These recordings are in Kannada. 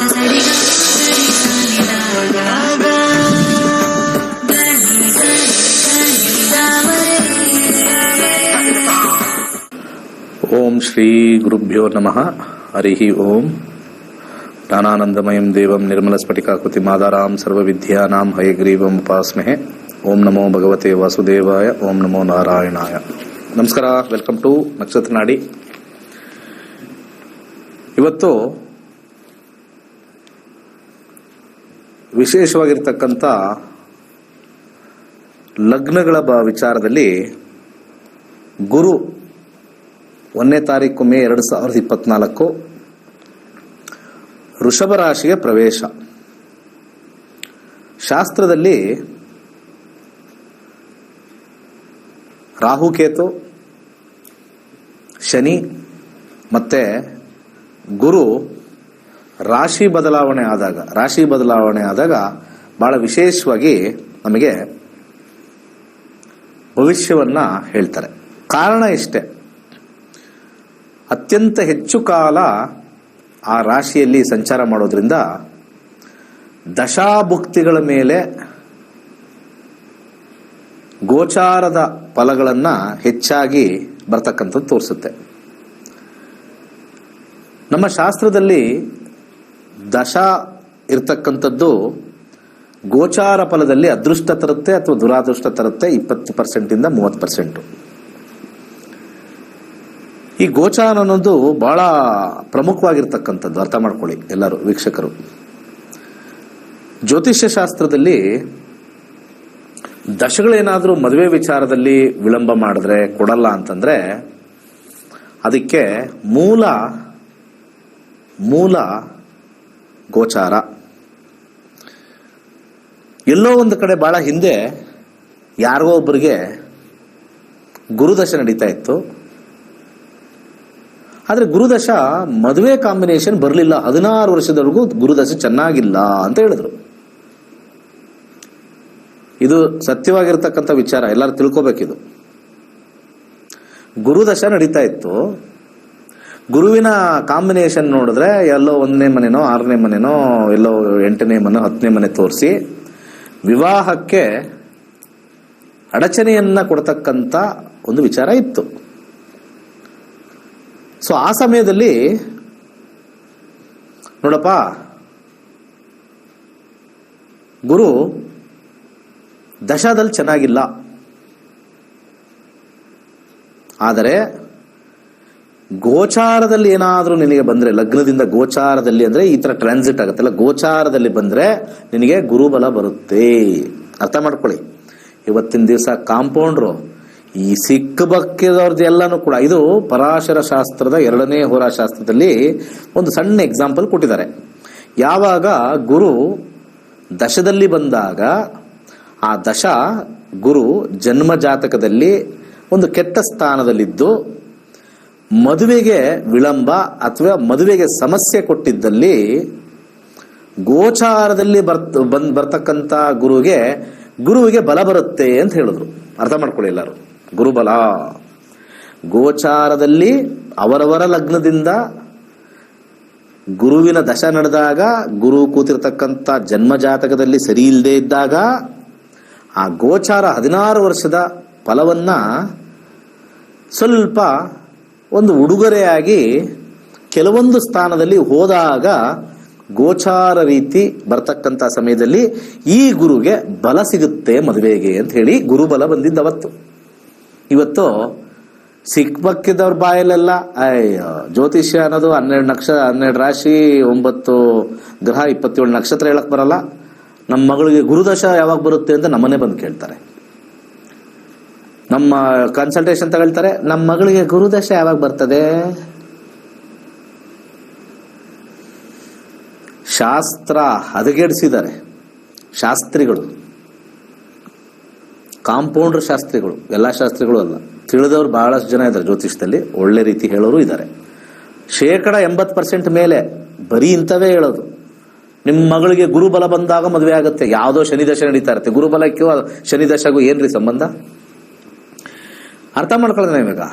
ಓಂ ಶ್ರೀ ಗುರುಭ್ಯೋ ನಮಃ. ಹರಿ ಓಂ. ಜ್ಞಾನಾನಂದಮಯಂ ದೇವಂ ನಿರ್ಮಲಸ್ಫಟಿಕಾಕೃತಿಂ ಆಧಾರಾಂ ಸರ್ವವಿದ್ಯಾನಾಂ ಹಯಗ್ರೀವಂ ಉಪಾಸ್ಮಹೆ. ಓಂ ನಮೋ ಭಗವತೆ ವಾಸುದೇವಾಯ. ಓಂ ನಮೋ ನಾರಾಯಣಾಯ. ನಮಸ್ಕಾರ. ವೆಲ್ಕಮ್ ಟು ನಕ್ಷತ್ರ ನಾಡಿ. ಇವತ್ತು ವಿಶೇಷವಾಗಿರ್ತಕ್ಕಂಥ ಲಗ್ನಗಳ ವಿಚಾರದಲ್ಲಿ ಗುರು 1ನೇ ತಾರೀಕು ಮೇ 2024 ವೃಷಭ ರಾಶಿಗೆ ಪ್ರವೇಶ. ಶಾಸ್ತ್ರದಲ್ಲಿ ರಾಹುಕೇತು, ಶನಿ ಮತ್ತೆ ಗುರು ರಾಶಿ ಬದಲಾವಣೆ ಆದಾಗ ಬಹಳ ವಿಶೇಷವಾಗಿ ನಮಗೆ ಭವಿಷ್ಯವನ್ನ ಹೇಳ್ತಾರೆ. ಕಾರಣ ಇಷ್ಟೇ, ಅತ್ಯಂತ ಹೆಚ್ಚು ಕಾಲ ಆ ರಾಶಿಯಲ್ಲಿ ಸಂಚಾರ ಮಾಡೋದ್ರಿಂದ ದಶಾಭುಕ್ತಿಗಳ ಮೇಲೆ ಗೋಚಾರದ ಫಲಗಳನ್ನ ಹೆಚ್ಚಾಗಿ ಬರ್ತಕ್ಕಂಥದ್ದು ತೋರಿಸುತ್ತೆ. ನಮ್ಮ ಶಾಸ್ತ್ರದಲ್ಲಿ ದಶ ಇರ್ತಕ್ಕಂಥದ್ದು ಗೋಚಾರ ಫಲದಲ್ಲಿ ಅದೃಷ್ಟ ತರುತ್ತೆ ಅಥವಾ ದುರಾದೃಷ್ಟ ತರುತ್ತೆ. 20% ಇಂದ 30%. ಈ ಗೋಚಾರ ಅನ್ನೋದು ಬಹಳ ಪ್ರಮುಖವಾಗಿರ್ತಕ್ಕಂಥದ್ದು. ಅರ್ಥ ಮಾಡ್ಕೊಳ್ಳಿ ಎಲ್ಲರೂ ವೀಕ್ಷಕರು. ಜ್ಯೋತಿಷ್ಯ ಶಾಸ್ತ್ರದಲ್ಲಿ ದಶಗಳೇನಾದ್ರೂ ಮದುವೆ ವಿಚಾರದಲ್ಲಿ ವಿಳಂಬ ಮಾಡಿದ್ರೆ, ಕೊಡಲ್ಲ ಅಂತಂದ್ರೆ ಅದಕ್ಕೆ ಮೂಲ ಗೋಚಾರ. ಎಲ್ಲೋ ಒಂದು ಕಡೆ ಬಹಳ ಹಿಂದೆ ಯಾರಿಗೋ ಒಬ್ಬರಿಗೆ ಗುರುದಶ ನಡೀತಾ ಇತ್ತು. ಆದ್ರೆ ಗುರುದಶ ಮದುವೆ ಕಾಂಬಿನೇಷನ್ ಬರಲಿಲ್ಲ. 16 ವರ್ಷದವರೆಗೂ ಗುರುದಶ ಚೆನ್ನಾಗಿಲ್ಲ ಅಂತ ಹೇಳಿದ್ರು. ಇದು ಸತ್ಯವಾಗಿರ್ತಕ್ಕಂಥ ವಿಚಾರ, ಎಲ್ಲರೂ ತಿಳ್ಕೋಬೇಕಿದು. ಗುರುದಶ ನಡೀತಾ ಇತ್ತು. ಗುರುವಿನ ಕಾಂಬಿನೇಷನ್ ನೋಡಿದ್ರೆ ಎಲ್ಲೋ 1ನೇ ಮನೆನೋ 6ನೇ ಮನೆನೋ ಎಲ್ಲೋ 8ನೇ ಮನೆ 10ನೇ ಮನೆ ತೋರಿಸಿ ವಿವಾಹಕ್ಕೆ ಅಡಚಣೆಯನ್ನ ಕೊಡ್ತಕ್ಕಂಥ ಒಂದು ವಿಚಾರ ಇತ್ತು. ಸೊ ಆ ಸಮಯದಲ್ಲಿ ನೋಡಪ್ಪ, ಗುರು ದಶಾದಲ್ಲಿ ಚೆನ್ನಾಗಿಲ್ಲ, ಆದರೆ ಗೋಚಾರದಲ್ಲಿ ಏನಾದ್ರೂ ನಿನಗೆ ಬಂದ್ರೆ, ಲಗ್ನದಿಂದ ಗೋಚಾರದಲ್ಲಿ ಅಂದ್ರೆ ಈ ತರ ಟ್ರಾನ್ಸಿಟ್ ಆಗುತ್ತಲ್ಲ, ಗೋಚಾರದಲ್ಲಿ ಬಂದ್ರೆ ನಿನಗೆ ಗುರುಬಲ ಬರುತ್ತೆ. ಅರ್ಥ ಮಾಡ್ಕೊಳ್ಳಿ. ಇವತ್ತಿನ ದಿವಸ ಕಾಂಪೌಂಡ್ರು ಈ ಸಿಕ್ಕಬಕ್ಕಿದವ್ರದ್ದು ಎಲ್ಲಾನು ಕೂಡ, ಇದು ಪರಾಶರ ಶಾಸ್ತ್ರದ 2ನೇ ಹೋರಾಶಾಸ್ತ್ರದಲ್ಲಿ ಒಂದು ಸಣ್ಣ ಎಕ್ಸಾಂಪಲ್ ಕೊಟ್ಟಿದ್ದಾರೆ. ಯಾವಾಗ ಗುರು ದಶದಲ್ಲಿ ಬಂದಾಗ ಆ ದಶ ಗುರು ಜನ್ಮ ಜಾತಕದಲ್ಲಿ ಒಂದು ಕೆಟ್ಟ ಸ್ಥಾನದಲ್ಲಿದ್ದು ಮದುವೆಗೆ ವಿಳಂಬ ಅಥವಾ ಮದುವೆಗೆ ಸಮಸ್ಯೆ ಕೊಟ್ಟಿದ್ದಲ್ಲಿ ಗೋಚಾರದಲ್ಲಿ ಬರ್ತಕ್ಕಂಥ ಗುರುವಿಗೆ ಬಲ ಬರುತ್ತೆ ಅಂತ ಹೇಳಿದ್ರು. ಅರ್ಥ ಮಾಡ್ಕೊಳ್ಳಿ ಎಲ್ಲರೂ. ಗುರುಬಲ ಗೋಚಾರದಲ್ಲಿ ಅವರವರ ಲಗ್ನದಿಂದ ಗುರುವಿನ ದಶ ನಡೆದಾಗ, ಗುರು ಕೂತಿರ್ತಕ್ಕಂಥ ಜನ್ಮ ಜಾತಕದಲ್ಲಿ ಸರಿ ಇಲ್ಲದೆ ಇದ್ದಾಗ ಆ ಗೋಚಾರ 16 ವರ್ಷದ ಫಲವನ್ನ ಸ್ವಲ್ಪ ಒಂದು ಉಡುಗೊರೆಯಾಗಿ ಕೆಲವೊಂದು ಸ್ಥಾನದಲ್ಲಿ ಹೋದಾಗ ಗೋಚಾರ ರೀತಿ ಬರ್ತಕ್ಕಂಥ ಸಮಯದಲ್ಲಿ ಈ ಗುರುಗೆ ಬಲ ಸಿಗುತ್ತೆ ಮದುವೆಗೆ ಅಂತ ಹೇಳಿ ಗುರುಬಲ ಬಂದಿದ್ದವತ್ತು. ಇವತ್ತು ಸಿಕ್ಬಕ್ಕಿದವ್ರ ಬಾಯಲ್ಲೆಲ್ಲ ಜ್ಯೋತಿಷ್ಯ ಅನ್ನೋದು 12 ರಾಶಿ 9 ಗ್ರಹ 27 ನಕ್ಷತ್ರ ಹೇಳಕ್ ಬರಲ್ಲ. ನಮ್ಮ ಮಗಳಿಗೆ ಗುರುದಶ ಯಾವಾಗ ಬರುತ್ತೆ ಅಂತ ನಮ್ಮನೆ ಬಂದು ಕೇಳ್ತಾರೆ. ನಮ್ಮ ಕನ್ಸಲ್ಟೇಷನ್ ತಗೊಳ್ತಾರೆ, ನಮ್ಮ ಮಗಳಿಗೆ ಗುರುದಶ ಯಾವಾಗ ಬರ್ತದೆ? ಶಾಸ್ತ್ರ ಹದಗೆಡಿಸಿದ್ದಾರೆ ಶಾಸ್ತ್ರಿಗಳು, ಕಾಂಪೌಂಡರ್ ಶಾಸ್ತ್ರಿಗಳು. ಎಲ್ಲಾ ಶಾಸ್ತ್ರಿಗಳು ಅಲ್ಲ, ತಿಳಿದವರು ಬಹಳಷ್ಟು ಜನ ಇದ್ದಾರೆ ಜ್ಯೋತಿಷದಲ್ಲಿ, ಒಳ್ಳೆ ರೀತಿ ಹೇಳೋರು ಇದ್ದಾರೆ. 80% ಮೇಲೆ ಬರೀ ಇಂಥವೇ ಹೇಳೋದು. ನಿಮ್ಮ ಮಗಳಿಗೆ ಗುರುಬಲ ಬಂದಾಗ ಮದುವೆ ಆಗುತ್ತೆ. ಯಾವುದೋ ಶನಿದಶ ನಡೀತಾ ಇರುತ್ತೆ, ಗುರುಬಲಕ್ಕೂ ಶನಿದಶಗೂ ಏನ್ರಿ ಸಂಬಂಧ? ಅರ್ಥ ಮಾಡ್ಕೊಳ್ಳೋಣ ಇವಾಗ.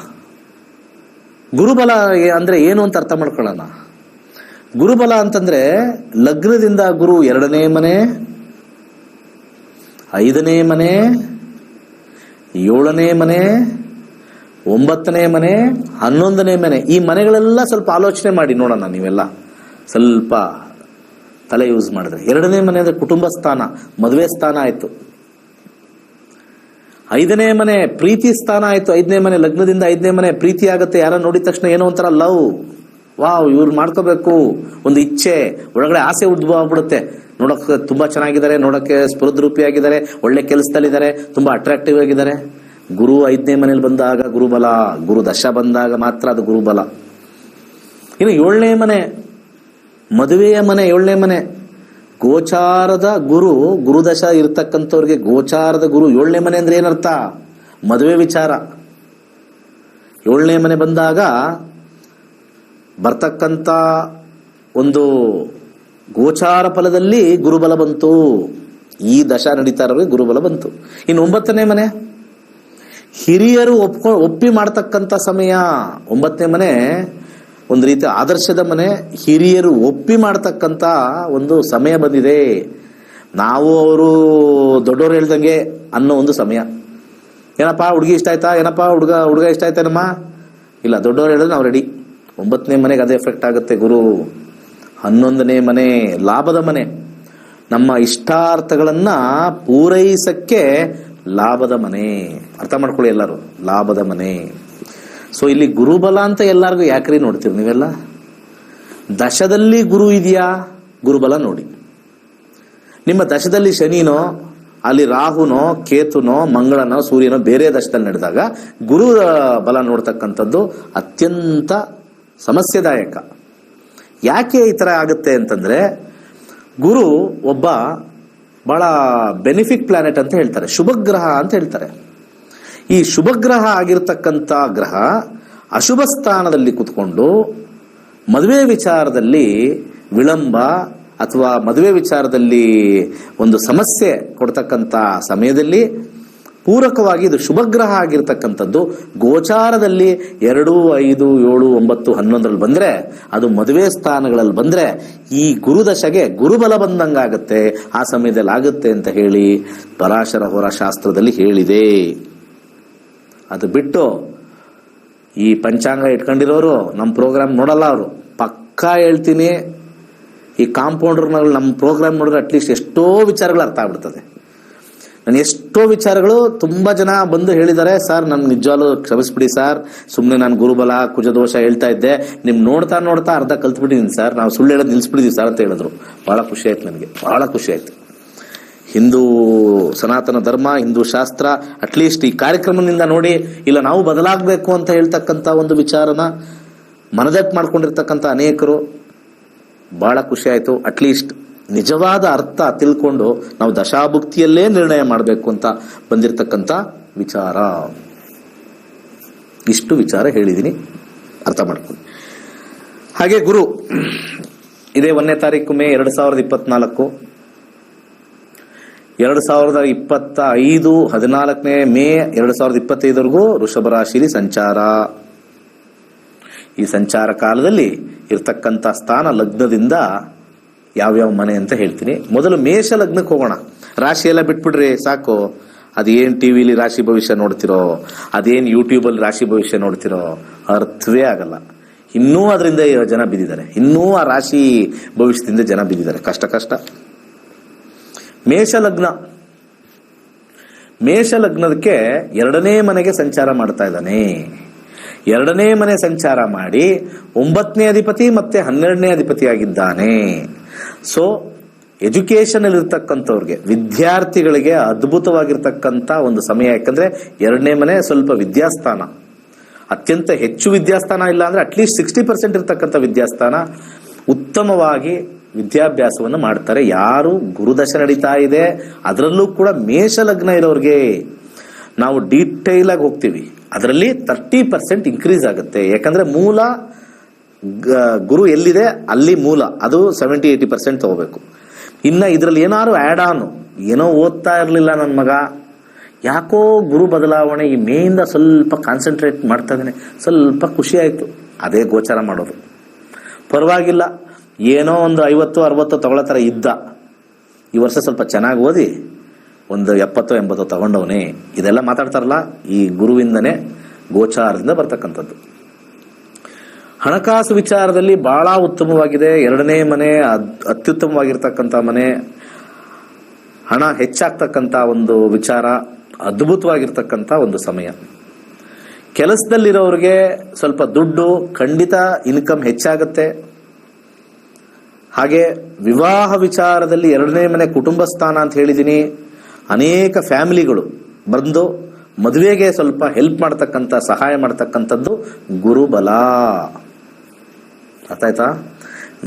ಗುರುಬಲ ಅಂದ್ರೆ ಏನು ಅಂತ ಅರ್ಥ ಮಾಡ್ಕೊಳ್ಳೋಣ. ಗುರುಬಲ ಅಂತಂದ್ರೆ ಲಗ್ನದಿಂದ ಗುರು 2ನೇ ಮನೆ, 5ನೇ ಮನೆ, 7ನೇ ಮನೆ, 9ನೇ ಮನೆ, 11ನೇ ಮನೆ, ಈ ಮನೆಗಳೆಲ್ಲ ಸ್ವಲ್ಪ ಆಲೋಚನೆ ಮಾಡಿ ನೋಡೋಣ. ನೀವೆಲ್ಲ ಸ್ವಲ್ಪ ತಲೆ ಯೂಸ್ ಮಾಡಿದ್ರೆ 2ನೇ ಮನೆ ಅಂದ್ರೆ ಕುಟುಂಬ ಸ್ಥಾನ, ಮದುವೆ ಸ್ಥಾನ ಆಯ್ತು. 5ನೇ ಮನೆ ಪ್ರೀತಿ ಸ್ಥಾನ ಆಯ್ತು. 5ನೇ ಮನೆ ಲಗ್ನದಿಂದ 5ನೇ ಮನೆ ಪ್ರೀತಿ ಆಗುತ್ತೆ. ಯಾರ ನೋಡಿದ ತಕ್ಷಣ ಏನೋ ಒಂಥರ ಲವ್, ವಾವ್ ಇವ್ರು ಮಾಡ್ಕೋಬೇಕು, ಒಂದು ಇಚ್ಛೆ ಒಳಗಡೆ ಆಸೆ ಉದ್ಭವ ಆಗ್ಬಿಡುತ್ತೆ. ನೋಡಕ್ಕೆ ತುಂಬಾ ಚೆನ್ನಾಗಿದ್ದಾರೆ, ನೋಡಕ್ಕೆ ಸ್ಫುರದ್ರೂಪಿಯಾಗಿದ್ದಾರೆ, ಒಳ್ಳೆ ಕೆಲಸದಲ್ಲಿದ್ದಾರೆ, ತುಂಬಾ ಅಟ್ರಾಕ್ಟಿವ್ ಆಗಿದ್ದಾರೆ. ಗುರು 5ನೇ ಮನೇಲಿ ಬಂದಾಗ ಗುರುಬಲ, ಗುರು ದಶ ಬಂದಾಗ ಮಾತ್ರ ಅದು ಗುರುಬಲ. ಇನ್ನು 7ನೇ ಮನೆ ಮದುವೆಯ ಮನೆ, 7ನೇ ಮನೆ ಗೋಚಾರದ ಗುರು, ಗುರುದಶ ಇರ್ತಕ್ಕಂಥವ್ರಿಗೆ ಗೋಚಾರದ ಗುರು 7ನೇ ಮನೆ ಅಂದ್ರೆ ಏನರ್ಥ? ಮದುವೆ ವಿಚಾರ. 7ನೇ ಮನೆ ಬಂದಾಗ ಬರ್ತಕ್ಕಂಥ ಒಂದು ಗೋಚಾರ ಫಲದಲ್ಲಿ ಗುರುಬಲ ಬಂತು. ಈ ದಶ ನಡೀತಾ ಇರೋರಿಗೆ ಗುರುಬಲ ಬಂತು. ಇನ್ನು 9ನೇ ಮನೆ ಹಿರಿಯರು ಒಪ್ಪಿ ಮಾಡ್ತಕ್ಕಂಥ ಸಮಯ. 9ನೇ ಮನೆ ಒಂದು ರೀತಿ ಆದರ್ಶದ ಮನೆ, ಹಿರಿಯರು ಒಪ್ಪಿ ಮಾಡ್ತಕ್ಕಂಥ ಒಂದು ಸಮಯ ಬಂದಿದೆ. ನಾವು ಅವರು ದೊಡ್ಡವರು ಹೇಳ್ದಂಗೆ ಅನ್ನೋ ಒಂದು ಸಮಯ. ಏನಪ್ಪಾ ಹುಡುಗಿ ಇಷ್ಟ ಆಯ್ತಾ, ಏನಪ್ಪಾ ಹುಡುಗ ಇಷ್ಟ ಆಯ್ತಾನಮ್ಮ, ಇಲ್ಲ ದೊಡ್ಡವರು ಹೇಳಿದ್ರೆ ನಾವು ರೆಡಿ. 9ನೇ ಮನೆಗೆ ಅದೇ ಎಫೆಕ್ಟ್ ಆಗುತ್ತೆ ಗುರು. 11ನೇ ಮನೆ ಲಾಭದ ಮನೆ, ನಮ್ಮ ಇಷ್ಟಾರ್ಥಗಳನ್ನ ಪೂರೈಸಕ್ಕೆ ಲಾಭದ ಮನೆ. ಅರ್ಥ ಮಾಡ್ಕೊಳ್ಳಿ ಎಲ್ಲರೂ, ಲಾಭದ ಮನೆ. ಸೊ ಇಲ್ಲಿ ಗುರುಬಲ ಅಂತ ಎಲ್ಲರಿಗೂ ಯಾಕ್ರಿ ನೋಡ್ತೀರಿ ನೀವೆಲ್ಲ? ದಶದಲ್ಲಿ ಗುರು ಇದೆಯಾ? ಗುರುಬಲ ನೋಡಿ. ನಿಮ್ಮ ದಶದಲ್ಲಿ ಶನಿನೋ, ಅಲ್ಲಿ ರಾಹುನೋ, ಕೇತುನೋ, ಮಂಗಳನೋ, ಸೂರ್ಯನೋ ಬೇರೆ ದಶದಲ್ಲಿ ನಡೆದಾಗ ಗುರು ಬಲ ನೋಡ್ತಕ್ಕಂಥದ್ದು ಅತ್ಯಂತ ಸಮಸ್ಯೆದಾಯಕ. ಯಾಕೆ ಈ ತರ ಆಗುತ್ತೆ ಅಂತಂದ್ರೆ, ಗುರು ಒಬ್ಬ ಬಹಳ ಬೆನಿಫಿಕ್ ಪ್ಲಾನೆಟ್ ಅಂತ ಹೇಳ್ತಾರೆ, ಶುಭಗ್ರಹ ಅಂತ ಹೇಳ್ತಾರೆ. ಈ ಶುಭಗ್ರಹ ಆಗಿರ್ತಕ್ಕಂಥ ಗ್ರಹ ಅಶುಭ ಸ್ಥಾನದಲ್ಲಿ ಕುತ್ಕೊಂಡು ಮದುವೆ ವಿಚಾರದಲ್ಲಿ ವಿಳಂಬ ಅಥವಾ ಮದುವೆ ವಿಚಾರದಲ್ಲಿ ಒಂದು ಸಮಸ್ಯೆ ಕೊಡ್ತಕ್ಕಂಥ ಸಮಯದಲ್ಲಿ ಪೂರಕವಾಗಿ ಇದು ಶುಭಗ್ರಹ ಆಗಿರ್ತಕ್ಕಂಥದ್ದು ಗೋಚಾರದಲ್ಲಿ 2, 5, 7, 9, 11ರಲ್ಲಿ ಬಂದ್ರೆ, ಅದು ಮದುವೆ ಸ್ಥಾನಗಳಲ್ಲಿ ಬಂದ್ರೆ ಈ ಗುರುದಶೆಗೆ ಗುರುಬಲ ಬಂದಂಗಾಗತ್ತೆ. ಆ ಸಮಯದಲ್ಲಿ ಆಗುತ್ತೆ ಅಂತ ಹೇಳಿ ಪರಾಶರ ಹೊರ ಶಾಸ್ತ್ರದಲ್ಲಿ ಹೇಳಿದೆ. ಅದು ಬಿಟ್ಟು ಈ ಪಂಚಾಂಗ ಇಟ್ಕೊಂಡಿರೋರು ನಮ್ಮ ಪ್ರೋಗ್ರಾಮ್ ನೋಡಲ್ಲ. ಅವರು ಪಕ್ಕಾ ಹೇಳ್ತೀನಿ, ಈ ಕಾಂಪೌಂಡರ್ನಲ್ಲಿ ನಮ್ಮ ಪ್ರೋಗ್ರಾಮ್ ನೋಡಿದ್ರೆ ಅಟ್ಲೀಸ್ಟ್ ಎಷ್ಟೋ ವಿಚಾರಗಳು ಅರ್ಥ ಆಗ್ಬಿಡ್ತದೆ. ನಾನು ಎಷ್ಟೋ ವಿಚಾರಗಳು ತುಂಬಾ ಜನ ಬಂದು ಹೇಳಿದ್ದಾರೆ, ಸರ್ ನನ್ಗೆ ನಿಜವಾಗ್ಲೂ ಕ್ಷಮಿಸ್ಬಿಡಿ ಸರ್, ಸುಮ್ಮನೆ ನಾನು ಗುರುಬಲ ಕುಜದೋಷ ಹೇಳ್ತಾ ಇದ್ದೆ, ನಿಮ್ ನೋಡ್ತಾ ನೋಡ್ತಾ ಅರ್ಧ ಕಲ್ತ್ಬಿಟ್ಟಿದ್ದೀನಿ ಸರ್, ನಾವು ಸುಳ್ಳು ಹೇಳೋದು ನಿಲ್ಸ್ಬಿಟ್ಟಿದೀವಿ ಸರ್ ಅಂತ ಹೇಳಿದ್ರು. ಬಹಳ ಖುಷಿ ಆಯ್ತು ನನಗೆ, ಬಹಳ ಖುಷಿ ಆಯ್ತು. ಹಿಂದೂ ಸನಾತನ ಧರ್ಮ, ಹಿಂದೂ ಶಾಸ್ತ್ರ ಅಟ್ಲೀಸ್ಟ್ ಈ ಕಾರ್ಯಕ್ರಮದಿಂದ ನೋಡಿ, ಇಲ್ಲ ನಾವು ಬದಲಾಗಬೇಕು ಅಂತ ಹೇಳ್ತಕ್ಕಂಥ ಒಂದು ವಿಚಾರನ ಮನದಟ್ಟು ಮಾಡ್ಕೊಂಡಿರ್ತಕ್ಕಂಥ ಅನೇಕರು, ಬಹಳ ಖುಷಿ ಆಯ್ತು. ಅಟ್ಲೀಸ್ಟ್ ನಿಜವಾದ ಅರ್ಥ ತಿಳ್ಕೊಂಡು ನಾವು ದಶಾಭುಕ್ತಿಯಲ್ಲೇ ನಿರ್ಣಯ ಮಾಡಬೇಕು ಅಂತ ಬಂದಿರತಕ್ಕಂಥ ವಿಚಾರ. ಇಷ್ಟು ವಿಚಾರ ಹೇಳಿದ್ದೀನಿ, ಅರ್ಥ ಮಾಡ್ಕೊಂಡು. ಹಾಗೆ ಗುರು ಇದೇ 1ನೇ ತಾರೀಕು ಮೇ 2024, 2025 14ನೇ ಮೇ 2025ವರೆಗೂ ವೃಷಭ ರಾಶಿಲಿ ಸಂಚಾರ. ಈ ಸಂಚಾರ ಕಾಲದಲ್ಲಿ ಇರ್ತಕ್ಕಂಥ ಸ್ಥಾನ ಲಗ್ನದಿಂದ ಯಾವ್ಯಾವ ಮನೆ ಅಂತ ಹೇಳ್ತೀನಿ. ಮೊದಲು ಮೇಷ ಲಗ್ನಕ್ಕೆ ಹೋಗೋಣ. ರಾಶಿ ಎಲ್ಲ ಬಿಟ್ಬಿಡ್ರಿ ಸಾಕು. ಅದೇನ್ ಟಿವಿಲಿ ರಾಶಿ ಭವಿಷ್ಯ ನೋಡ್ತಿರೋ, ಅದೇನ್ ಯೂಟ್ಯೂಬ್ ಅಲ್ಲಿ ರಾಶಿ ಭವಿಷ್ಯ ನೋಡ್ತಿರೋ, ಅರ್ಥವೇ ಆಗಲ್ಲ. ಇನ್ನೂ ಅದರಿಂದ ಜನ ಬಿದ್ದಿದ್ದಾರೆ, ಇನ್ನೂ ಆ ರಾಶಿ ಭವಿಷ್ಯದಿಂದ ಜನ ಬಿದ್ದಿದ್ದಾರೆ. ಕಷ್ಟ. ಮೇಷ ಲಗ್ನಕ್ಕೆ 2ನೇ ಮನೆಗೆ ಸಂಚಾರ ಮಾಡ್ತಾ ಇದ್ದಾನೆ. 2ನೇ ಮನೆ ಸಂಚಾರ ಮಾಡಿ 9ನೇ ಅಧಿಪತಿ ಮತ್ತೆ 12ನೇ ಅಧಿಪತಿ ಆಗಿದ್ದಾನೆ. ಸೊ ಎಜುಕೇಶನ್ ಅಲ್ಲಿ ಇರ್ತಕ್ಕಂಥವ್ರಿಗೆ, ವಿದ್ಯಾರ್ಥಿಗಳಿಗೆ ಅದ್ಭುತವಾಗಿರ್ತಕ್ಕಂಥ ಒಂದು ಸಮಯ. ಯಾಕಂದ್ರೆ 2ನೇ ಮನೆ ಸ್ವಲ್ಪ ವಿದ್ಯಾಸ್ಥಾನ, ಅತ್ಯಂತ ಹೆಚ್ಚು ವಿದ್ಯಾಸ್ಥಾನ ಇಲ್ಲ ಅಂದ್ರೆ ಅಟ್ಲೀಸ್ಟ್ 60% ಇರ್ತಕ್ಕಂಥ ವಿದ್ಯಾಸ್ಥಾನ. ಉತ್ತಮವಾಗಿ ವಿದ್ಯಾಭ್ಯಾಸವನ್ನು ಮಾಡ್ತಾರೆ. ಯಾರು ಗುರುದಶ ನಡೀತಾ ಇದೆ ಅದರಲ್ಲೂ ಕೂಡ ಮೇಷ ಲಗ್ನ ಇರೋರಿಗೆ ನಾವು ಡೀಟೇಲ್ ಆಗಿ ಹೋಗ್ತೀವಿ. ಅದರಲ್ಲಿ 30% ಇನ್ಕ್ರೀಸ್ ಆಗುತ್ತೆ. ಯಾಕಂದ್ರೆ ಮೂಲ ಗುರು ಎಲ್ಲಿದೆ ಅಲ್ಲಿ ಮೂಲ, ಅದು 70-80% ತಗೋಬೇಕು. ಇನ್ನ ಇದ್ರಲ್ಲಿ ಏನಾದ್ರು ಆಡ್ ಆನ್, ಏನೋ ಓದ್ತಾ ಇರ್ಲಿಲ್ಲ ನನ್ನ ಮಗ, ಯಾಕೋ ಗುರು ಬದಲಾವಣೆ ಈ ಮೇಯಿಂದ ಸ್ವಲ್ಪ ಕಾನ್ಸಂಟ್ರೇಟ್ ಮಾಡ್ತಾ ಇದ್ದಾನೆ, ಸ್ವಲ್ಪ ಖುಷಿ ಆಯ್ತು, ಅದೇ ಗೋಚಾರ ಮಾಡೋದು. ಪರವಾಗಿಲ್ಲ, ಏನೋ ಒಂದು 50-60 ತಗೊಳ್ಳೋ ಥರ ಇದ್ದ, ಈ ವರ್ಷ ಸ್ವಲ್ಪ ಚೆನ್ನಾಗಿ ಓದಿ ಒಂದು 70-80 ತಗೊಂಡವನೇ. ಇದೆಲ್ಲ ಮಾತಾಡ್ತಾರಲ್ಲ, ಈ ಗುರುವಿಂದನೇ, ಗೋಚಾರದಿಂದ ಬರ್ತಕ್ಕಂಥದ್ದು. ಹಣಕಾಸು ವಿಚಾರದಲ್ಲಿ ಬಹಳ ಉತ್ತಮವಾಗಿದೆ. 2ನೇ ಮನೆ ಅತ್ಯುತ್ತಮವಾಗಿರ್ತಕ್ಕಂಥ ಮನೆ. ಹಣ ಹೆಚ್ಚಾಗ್ತಕ್ಕಂಥ ಒಂದು ವಿಚಾರ, ಅದ್ಭುತವಾಗಿರ್ತಕ್ಕಂಥ ಒಂದು ಸಮಯ. ಕೆಲಸದಲ್ಲಿರೋರಿಗೆ ಸ್ವಲ್ಪ ದುಡ್ಡು ಖಂಡಿತ ಇನ್ಕಮ್ ಹೆಚ್ಚಾಗುತ್ತೆ. ಹಾಗೆ ವಿವಾಹ ವಿಚಾರದಲ್ಲಿ 2ನೇ ಮನೆ ಕುಟುಂಬ ಸ್ಥಾನ ಅಂತ ಹೇಳಿದ್ದೀನಿ. ಅನೇಕ ಫ್ಯಾಮಿಲಿಗಳು ಬಂದು ಮದುವೆಗೆ ಸ್ವಲ್ಪ ಹೆಲ್ಪ್ ಮಾಡ್ತಕ್ಕಂಥ, ಸಹಾಯ ಮಾಡ್ತಕ್ಕಂಥದ್ದು ಗುರುಬಲ. ಅರ್ಥ ಆಯ್ತಾ?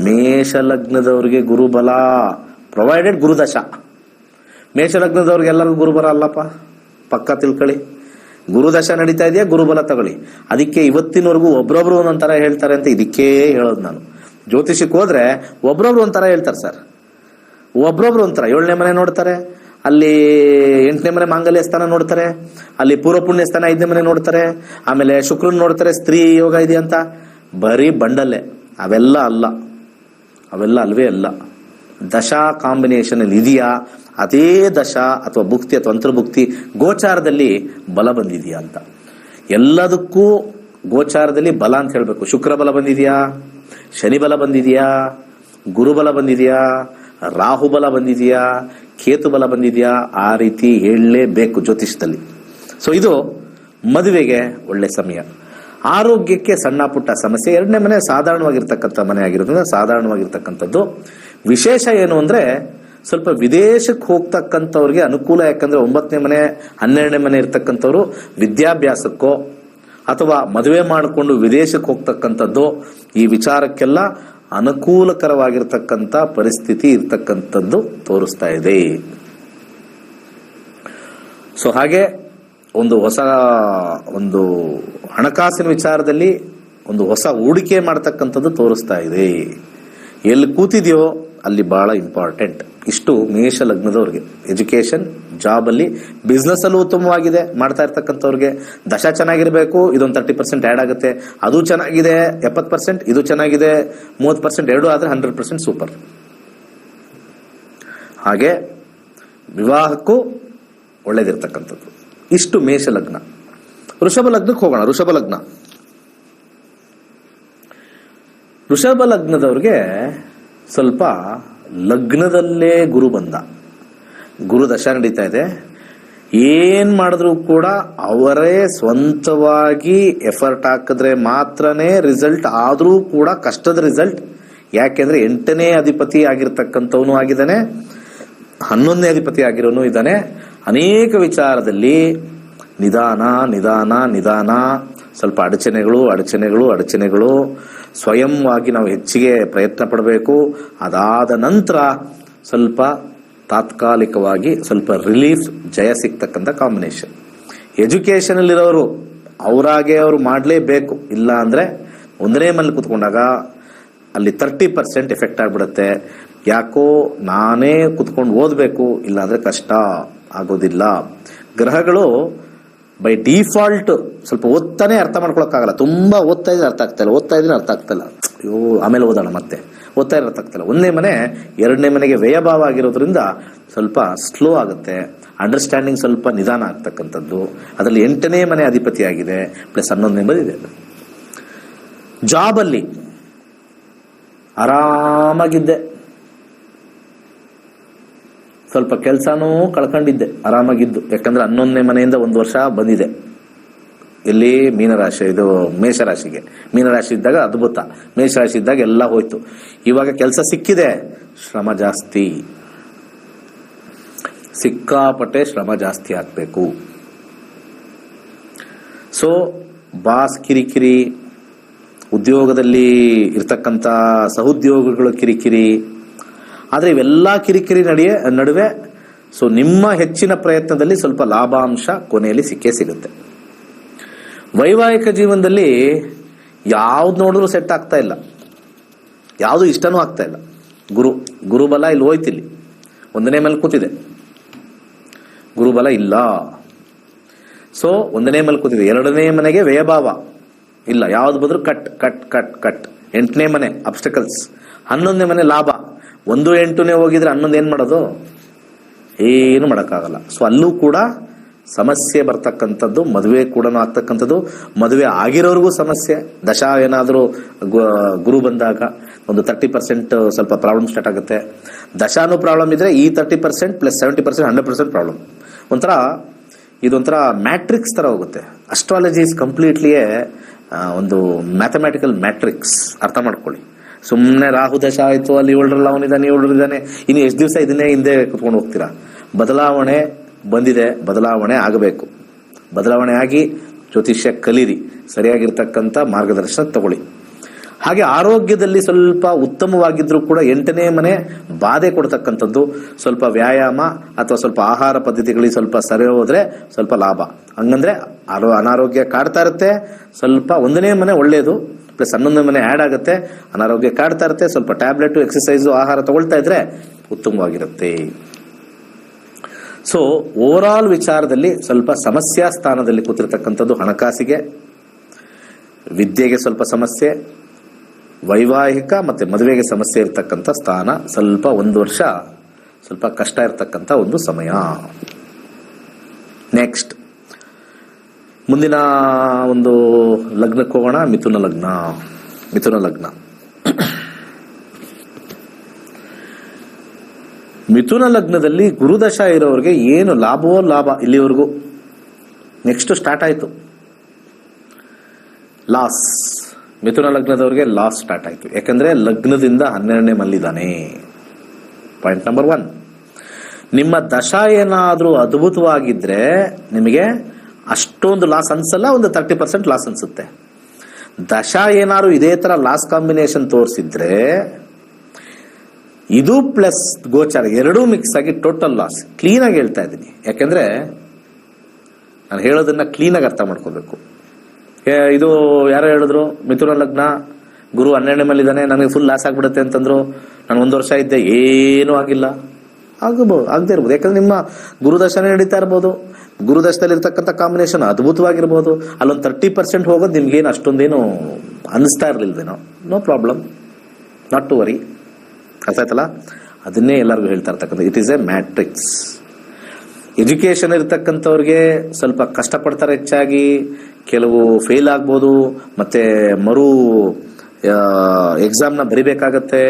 ಮೇಷ ಲಗ್ನದವ್ರಿಗೆ ಗುರುಬಲ ಪ್ರೊವೈಡೆಡ್ ಗುರುದಶ. ಮೇಷ ಲಗ್ನದವ್ರಿಗೆ ಎಲ್ಲರಿಗೂ ಗುರುಬಲ ಅಲ್ಲಪ್ಪ, ಪಕ್ಕ ತಿಳ್ಕೊಳ್ಳಿ. ಗುರುದಶ ನಡೀತಾ ಇದೆಯಾ, ಗುರುಬಲ ತಗೊಳ್ಳಿ. ಅದಕ್ಕೆ ಇವತ್ತಿನವರೆಗೂ ಒಬ್ರೊಬ್ರು ಒಂದೊಂಥರ ಹೇಳ್ತಾರೆ ಅಂತ ಇದಕ್ಕೇ ಹೇಳೋದು ನಾನು. ಜ್ಯೋತಿಷಕ್ಕೆ ಹೋದ್ರೆ ಒಬ್ರೊಬ್ರು ಒಂಥರ ಹೇಳ್ತಾರೆ ಸರ್. ಒಬ್ರೊಬ್ರು ಒಂಥರ 7ನೇ ಮನೆ ನೋಡ್ತಾರೆ, ಅಲ್ಲಿ 8ನೇ ಮನೆ ಮಾಂಗಲ್ಯ ಸ್ಥಾನ ನೋಡ್ತಾರೆ, ಅಲ್ಲಿ ಪೂರ್ವ ಪುಣ್ಯ ಸ್ಥಾನ 5ನೇ ಮನೆ ನೋಡ್ತಾರೆ, ಆಮೇಲೆ ಶುಕ್ರನ್ ನೋಡ್ತಾರೆ, ಸ್ತ್ರೀ ಯೋಗ ಇದೆ ಅಂತ. ಬರೀ ಬಂಡಲ್ಲೇ. ಅವೆಲ್ಲ ಅಲ್ಲ, ಅವೆಲ್ಲ ಅಲ್ವೇ ಅಲ್ಲ. ದಶಾ ಕಾಂಬಿನೇಷನ್ ಅಲ್ಲಿ ಇದೆಯಾ, ಅದೇ ದಶಾ ಅಥವಾ ಭುಕ್ತಿ ಅಥವಾ ಅಂತರ್ಭುಕ್ತಿ ಗೋಚಾರದಲ್ಲಿ ಬಲ ಬಂದಿದೆಯಾ ಅಂತ. ಎಲ್ಲದಕ್ಕೂ ಗೋಚಾರದಲ್ಲಿ ಬಲ ಅಂತ ಹೇಳ್ಬೇಕು. ಶುಕ್ರ ಬಲ ಬಂದಿದೆಯಾ, ಶನಿ ಬಲ ಬಂದಿದೆಯಾ, ಗುರುಬಲ ಬಂದಿದೆಯಾ, ರಾಹುಬಲ ಬಂದಿದೆಯಾ, ಕೇತು ಬಲ ಬಂದಿದೆಯಾ, ಆ ರೀತಿ ಹೇಳಲೇಬೇಕು ಜ್ಯೋತಿಷದಲ್ಲಿ. ಸೊ ಇದು ಮದುವೆಗೆ ಒಳ್ಳೆ ಸಮಯ. ಆರೋಗ್ಯಕ್ಕೆ ಸಣ್ಣ ಪುಟ್ಟ ಸಮಸ್ಯೆ. 2ನೇ ಮನೆ ಸಾಧಾರಣವಾಗಿರ್ತಕ್ಕಂಥ ಮನೆ ಆಗಿರೋದ್ರಿಂದ ಸಾಧಾರಣವಾಗಿರ್ತಕ್ಕಂಥದ್ದು. ವಿಶೇಷ ಏನು ಅಂದ್ರೆ ಸ್ವಲ್ಪ ವಿದೇಶಕ್ಕೆ ಹೋಗ್ತಕ್ಕಂಥವ್ರಿಗೆ ಅನುಕೂಲ. ಯಾಕಂದ್ರೆ 9ನೇ ಮನೆ 12ನೇ ಮನೆ ಇರ್ತಕ್ಕಂಥವ್ರು ವಿದ್ಯಾಭ್ಯಾಸಕ್ಕೋ ಅಥವಾ ಮದುವೆ ಮಾಡಿಕೊಂಡು ವಿದೇಶಕ್ಕೆ ಹೋಗ್ತಕ್ಕಂಥದ್ದು, ಈ ವಿಚಾರಕ್ಕೆಲ್ಲ ಅನುಕೂಲಕರವಾಗಿರ್ತಕ್ಕಂಥ ಪರಿಸ್ಥಿತಿ ಇರ್ತಕ್ಕಂಥದ್ದು ತೋರಿಸ್ತಾ ಇದೆ. ಸೊ ಹಾಗೆ ಒಂದು ಹಣಕಾಸಿನ ವಿಚಾರದಲ್ಲಿ ಒಂದು ಹೊಸ ಹೂಡಿಕೆ ಮಾಡ್ತಕ್ಕಂಥದ್ದು ತೋರಿಸ್ತಾ ಇದೆ. ಎಲ್ಲಿ ಕೂತಿದೆಯೋ ಅಲ್ಲಿ ಬಹಳ ಇಂಪಾರ್ಟೆಂಟ್. ಇಷ್ಟು ಮೇಷ ಲಗ್ನದವ್ರಿಗೆ. ಎಜುಕೇಶನ್, ಜಾಬ್ ಅಲ್ಲಿ, ಬಿಸ್ನೆಸ್ ಅಲ್ಲೂ ಉತ್ತಮವಾಗಿದೆ ಮಾಡ್ತಾ ಇರ್ತಕ್ಕಂಥವ್ರಿಗೆ. ದಶ ಚೆನ್ನಾಗಿರ್ಬೇಕು, ಇದೊಂದು 30% ಆ್ಯಡ್ ಆಗುತ್ತೆ. ಅದು ಚೆನ್ನಾಗಿದೆ 70%, ಇದು ಚೆನ್ನಾಗಿದೆ 30%, ಎರಡೂ ಆದ್ರೆ 100% ಸೂಪರ್. ಹಾಗೆ ವಿವಾಹಕ್ಕೂ ಒಳ್ಳೇದಿರ್ತಕ್ಕಂಥದ್ದು. ಇಷ್ಟು ಮೇಷ ಲಗ್ನ. ವೃಷಭ ಲಗ್ನಕ್ಕೆ ಹೋಗೋಣ. ವೃಷಭ ಲಗ್ನದವ್ರಿಗೆ ಸ್ವಲ್ಪ ಲಗ್ನದಲ್ಲೇ ಗುರು ಬಂದ, ಗುರು ದಶ ನಡೀತಾ ಇದೆ. ಏನ್ ಮಾಡಿದ್ರು ಕೂಡ ಅವರೇ ಸ್ವಂತವಾಗಿ ಎಫರ್ಟ್ ಹಾಕಿದ್ರೆ ಮಾತ್ರನೇ ರಿಸಲ್ಟ್. ಆದ್ರೂ ಕೂಡ ಕಷ್ಟದ ರಿಸಲ್ಟ್. ಯಾಕೆಂದ್ರೆ 8ನೇ ಅಧಿಪತಿ ಆಗಿರ್ತಕ್ಕಂಥವನು ಆಗಿದ್ದಾನೆ, 11ನೇ ಅಧಿಪತಿ ಆಗಿರೋನು ಇದ್ದಾನೆ. ಅನೇಕ ವಿಚಾರದಲ್ಲಿ ನಿಧಾನ, ಸ್ವಲ್ಪ ಅಡಚಣೆಗಳು. ಸ್ವಯಂವಾಗಿ ನಾವು ಹೆಚ್ಚಿಗೆ ಪ್ರಯತ್ನ ಪಡಬೇಕು. ಅದಾದ ನಂತರ ಸ್ವಲ್ಪ ತಾತ್ಕಾಲಿಕವಾಗಿ ಸ್ವಲ್ಪ ರಿಲೀಫ್, ಜಯ ಸಿಗ್ತಕ್ಕಂಥ ಕಾಂಬಿನೇಷನ್. ಎಜುಕೇಶನ್ ಅಲ್ಲಿರೋರು ಅವರಾಗೆ ಅವರು ಮಾಡಲೇಬೇಕು. ಇಲ್ಲ ಅಂದ್ರೆ 1ನೇ ಮನೆ ಕುತ್ಕೊಂಡಾಗ ಅಲ್ಲಿ 30% ಎಫೆಕ್ಟ್ ಆಗ್ಬಿಡುತ್ತೆ. ಯಾಕೋ ನಾನೇ ಕುತ್ಕೊಂಡು ಓದಬೇಕು, ಇಲ್ಲಾಂದ್ರೆ ಕಷ್ಟ ಆಗೋದಿಲ್ಲ. ಗ್ರಹಗಳು ಬೈ ಡಿಫಾಲ್ಟ್ ಸ್ವಲ್ಪ ಓದ್ತಾನೆ ಅರ್ಥ ಮಾಡ್ಕೊಳಕ್ಕಾಗಲ್ಲ. ತುಂಬಾ ಓದ್ತಾ ಇದ್ರೆ ಅರ್ಥ ಆಗ್ತಾ ಇಲ್ಲ. ಅಯ್ಯೋ ಆಮೇಲೆ ಓದೋಣ, ಮತ್ತೆ ಓದ್ತಾ ಇದ್ರೆ ಅರ್ಥ ಆಗ್ತಿಲ್ಲ. 1ನೇ ಮನೆ 2ನೇ ಮನೆಗೆ ವ್ಯಯಭಾವ ಆಗಿರೋದ್ರಿಂದ ಸ್ವಲ್ಪ ಸ್ಲೋ ಆಗುತ್ತೆ. ಅಂಡರ್ಸ್ಟ್ಯಾಂಡಿಂಗ್ ಸ್ವಲ್ಪ ನಿಧಾನ ಆಗ್ತಕ್ಕಂಥದ್ದು. ಅದರಲ್ಲಿ 8ನೇ ಮನೆ ಅಧಿಪತಿ ಆಗಿದೆ, ಪ್ಲಸ್ 11ನೇ ಮನೆ ಇದೆ. ಜಾಬ್ ಅಲ್ಲಿ ಆರಾಮಾಗಿದ್ದೆ, ಸ್ವಲ್ಪ ಕೆಲಸನೂ ಕಳ್ಕೊಂಡಿದ್ದೆ ಆರಾಮಾಗಿದ್ದು. ಯಾಕಂದ್ರೆ 11ನೇ ಮನೆಯಿಂದ 1 ವರ್ಷ ಬಂದಿದೆ. ಇಲ್ಲಿ ಮೀನರಾಶಿ, ಇದು ಮೇಷರಾಶಿಗೆ. ಮೀನರಾಶಿ ಇದ್ದಾಗ ಅದ್ಭುತ, ಮೇಷರಾಶಿ ಇದ್ದಾಗ ಎಲ್ಲ ಹೋಯ್ತು. ಇವಾಗ ಕೆಲಸ ಸಿಕ್ಕಿದೆ, ಶ್ರಮ ಜಾಸ್ತಿ, ಸಿಕ್ಕಾಪಟ್ಟೆ ಶ್ರಮ ಜಾಸ್ತಿ ಆಗ್ಬೇಕು. ಸೊ ಬಾಸ್ ಕಿರಿಕಿರಿ, ಉದ್ಯೋಗದಲ್ಲಿ ಇರ್ತಕ್ಕಂಥ ಸಹೋದ್ಯೋಗಿಗಳು ಕಿರಿಕಿರಿ. ಆದ್ರೆ ಇವೆಲ್ಲ ಕಿರಿಕಿರಿ ನಡುವೆ ಸೊ ನಿಮ್ಮ ಹೆಚ್ಚಿನ ಪ್ರಯತ್ನದಲ್ಲಿ ಸ್ವಲ್ಪ ಲಾಭಾಂಶ ಕೊನೆಯಲ್ಲಿ ಸಿಕ್ಕೇ ಸಿಗುತ್ತೆ. ವೈವಾಹಿಕ ಜೀವನದಲ್ಲಿ ಯಾವ್ದು ನೋಡಿದ್ರು ಸೆಟ್ ಆಗ್ತಾ ಇಲ್ಲ, ಯಾವುದು ಇಷ್ಟನೂ ಆಗ್ತಾ ಇಲ್ಲ. ಗುರುಬಲ ಇಲ್ಲಿ ಹೋಯ್ತಿಲ್ಲಿ, 1ನೇ ಮೇಲೆ ಕೂತಿದೆ, ಗುರುಬಲ ಇಲ್ಲ. ಸೊ 1ನೇ ಮೇಲೆ ಕೂತಿದೆ. 2ನೇ ಮನೆಗೆ ವ್ಯಯಭಾವ ಇಲ್ಲ, ಯಾವ್ದು ಬಂದ್ರು ಕಟ್. 8ನೇ ಮನೆ ಅಬ್ಸ್ಟಕಲ್ಸ್, 11ನೇ ಮನೆ ಲಾಭ, 1-8 ಹೋಗಿದ್ರೆ 11 ಏನು ಮಾಡೋದು? ಏನು ಮಾಡೋಕ್ಕಾಗಲ್ಲ. ಸೊ ಅಲ್ಲೂ ಕೂಡ ಸಮಸ್ಯೆ ಬರ್ತಕ್ಕಂಥದ್ದು, ಮದುವೆ ಕೂಡ ಆಗ್ತಕ್ಕಂಥದ್ದು, ಮದುವೆ ಆಗಿರೋರಿಗೂ ಸಮಸ್ಯೆ. ದಶಾ ಏನಾದರೂ ಗುರು ಬಂದಾಗ ಒಂದು 30% ಸ್ವಲ್ಪ ಪ್ರಾಬ್ಲಮ್ ಸ್ಟಾರ್ಟ್ ಆಗುತ್ತೆ. ದಶಾನು ಪ್ರಾಬ್ಲಮ್ ಇದ್ರೆ ಈ 30% ಪ್ಲಸ್ 70% 100% ಪ್ರಾಬ್ಲಮ್. ಇದೊಂಥರ ಮ್ಯಾಟ್ರಿಕ್ಸ್ ತರ ಹೋಗುತ್ತೆ. ಅಸ್ಟ್ರಾಲಜಿ ಇಸ್ ಕಂಪ್ಲೀಟ್ಲಿಯೇ ಒಂದು ಮ್ಯಾಥಮೆಟಿಕಲ್ ಮ್ಯಾಟ್ರಿಕ್ಸ್, ಅರ್ಥ ಮಾಡ್ಕೊಳ್ಳಿ. ಸುಮ್ಮನೆ ರಾಹು ದಶ ಆಯ್ತು, ಅಲ್ಲಿ ಇವಳರಲ್ಲ ಅವನಿದ್ದಾನೆ ಇವಳರಿದ್ದಾನೆ, ಇನ್ನು ಎಷ್ಟು ದಿವಸ ಇದನ್ನೇ ಹಿಂದೆ ಕುತ್ಕೊಂಡು ಹೋಗ್ತೀರಾ? ಬದಲಾವಣೆ ಬಂದಿದೆ, ಬದಲಾವಣೆ ಆಗಬೇಕು. ಬದಲಾವಣೆ ಆಗಿ ಜ್ಯೋತಿಷ್ಯ ಕಲೀರಿ, ಸರಿಯಾಗಿರ್ತಕ್ಕಂಥ ಮಾರ್ಗದರ್ಶನ ತಗೊಳ್ಳಿ. ಹಾಗೆ ಆರೋಗ್ಯದಲ್ಲಿ ಸ್ವಲ್ಪ ಉತ್ತಮವಾಗಿದ್ರೂ ಕೂಡ 8ನೇ ಮನೆ ಬಾಧೆ ಕೊಡ್ತಕ್ಕಂಥದ್ದು. ಸ್ವಲ್ಪ ವ್ಯಾಯಾಮ ಅಥವಾ ಸ್ವಲ್ಪ ಆಹಾರ ಪದ್ಧತಿಗಳಿಗೆ ಸ್ವಲ್ಪ ಸರಿ ಹೋದ್ರೆ ಸ್ವಲ್ಪ ಲಾಭ. ಹಂಗಂದ್ರೆ ಅನಾರೋಗ್ಯ ಕಾಡ್ತಾ ಇರುತ್ತೆ. ಸ್ವಲ್ಪ 1ನೇ ಮನೆ ಒಳ್ಳೇದು, ಪ್ಲಸ್ 11ನೇ ಮನೆ ಆ್ಯಡ್ ಆಗುತ್ತೆ. ಅನಾರೋಗ್ಯ ಕಾಡ್ತಾ ಇರುತ್ತೆ, ಸ್ವಲ್ಪ ಟ್ಯಾಬ್ಲೆಟ್, ಎಕ್ಸಸೈಸು, ಆಹಾರ ತಗೊಳ್ತಾ ಇದ್ರೆ ಉತ್ತಮವಾಗಿರುತ್ತೆ. ಸೊ ಓವರ್ ಆಲ್ ವಿಚಾರದಲ್ಲಿ ಸ್ವಲ್ಪ ಸಮಸ್ಯಾ ಸ್ಥಾನದಲ್ಲಿ ಕೂತಿರ್ತಕ್ಕಂಥದ್ದು ಹಣಕಾಸಿಗೆ, ವಿದ್ಯೆಗೆ ಸ್ವಲ್ಪ ಸಮಸ್ಯೆ, ವೈವಾಹಿಕ ಮತ್ತೆ ಮದುವೆಗೆ ಸಮಸ್ಯೆ ಇರತಕ್ಕಂಥ ಸ್ಥಾನ. ಸ್ವಲ್ಪ 1 ವರ್ಷ ಸ್ವಲ್ಪ ಕಷ್ಟ ಇರತಕ್ಕಂಥ ಒಂದು ಸಮಯ. ನೆಕ್ಸ್ಟ್ ಮುಂದಿನ ಒಂದು ಲಗ್ನಕ್ಕೆ ಹೋಗೋಣ. ಮಿಥುನ ಲಗ್ನ. ಮಿಥುನ ಲಗ್ನದಲ್ಲಿ ಗುರುದಶ ಇರೋರಿಗೆ ಏನು ಲಾಭವೋ ಲಾಭ ಇಲ್ಲಿವರೆಗೂ. ನೆಕ್ಸ್ಟ್ ಸ್ಟಾರ್ಟ್ ಆಯ್ತು ಲಾಸ್. ಮಿಥುನ ಲಗ್ನದವ್ರಿಗೆ ಲಾಸ್ ಸ್ಟಾರ್ಟ್ ಆಯ್ತು. ಯಾಕಂದ್ರೆ ಲಗ್ನದಿಂದ 12ನೇ ಮಲ್ಲಿದ್ದಾನೆ. ಪಾಯಿಂಟ್ ನಂಬರ್ 1, ನಿಮ್ಮ ದಶ ಏನಾದ್ರೂ ಅದ್ಭುತವಾಗಿದ್ರೆ ನಿಮಗೆ ಅಷ್ಟೊಂದು ಲಾಸ್ ಅನ್ಸಲ್ಲ, ಒಂದು 30% ಲಾಸ್ ಅನ್ಸುತ್ತೆ. ದಶ ಏನಾದ್ರು ಇದೇ ತರ ಲಾಸ್ ಕಾಂಬಿನೇಷನ್ ತೋರಿಸಿದ್ರೆ ಇದು ಪ್ಲಸ್ ಗೋಚಾರ ಎರಡೂ ಮಿಕ್ಸ್ ಆಗಿ ಟೋಟಲ್ ಲಾಸ್. ಕ್ಲೀನಾಗಿ ಹೇಳ್ತಾ ಇದ್ದೀನಿ, ಯಾಕೆಂದ್ರೆ ನಾನು ಹೇಳೋದನ್ನ ಕ್ಲೀನಾಗಿ ಅರ್ಥ ಮಾಡ್ಕೋಬೇಕು. ಇದು ಯಾರೋ ಹೇಳಿದ್ರು ಮಿಥುನ ಲಗ್ನ ಗುರು 12ನೇ ಮಲ್ಲಿದ್ದಾನೆ, ನನಗೆ ಫುಲ್ ಲಾಸ್ ಆಗ್ಬಿಡುತ್ತೆ ಅಂತಂದ್ರು. ನಾನು 1 ವರ್ಷ ಇದ್ದೆ, ಏನೂ ಆಗಿಲ್ಲ. ಆಗದೆ ಇರ್ಬೋದು, ಯಾಕಂದ್ರೆ ನಿಮ್ಮ ಗುರುದಶನೇ ನಡೀತಾ ಇರ್ಬೋದು. ಗುರುದಶದಲ್ಲಿ ಇರ್ತಕ್ಕಂಥ ಕಾಂಬಿನೇಷನ್ ಅದ್ಭುತವಾಗಿರ್ಬೋದು. ಅಲ್ಲೊಂದು 30% ಹೋಗೋದು ನಿಮ್ಗೇನು ಅಷ್ಟೊಂದೇನು ಅನಿಸ್ತಾ ಇರ್ಲಿಲ್ವೇನೋ. No problem, not to worry. ಅರ್ಥ ಆಯ್ತಲ್ಲ? ಅದನ್ನೇ ಎಲ್ಲರಿಗೂ ಹೇಳ್ತಾ ಇರ್ತಕ್ಕಂಥ it is a matrix. Education ಇರ್ತಕ್ಕಂಥವ್ರಿಗೆ ಸ್ವಲ್ಪ ಕಷ್ಟಪಡ್ತಾರೆ ಹೆಚ್ಚಾಗಿ, ಕೆಲವು ಫೇಲ್ ಆಗ್ಬೋದು, ಮತ್ತೆ ಮರು ಎಕ್ಸಾಮ್ನ ಬರಿಬೇಕಾಗತ್ತೆ.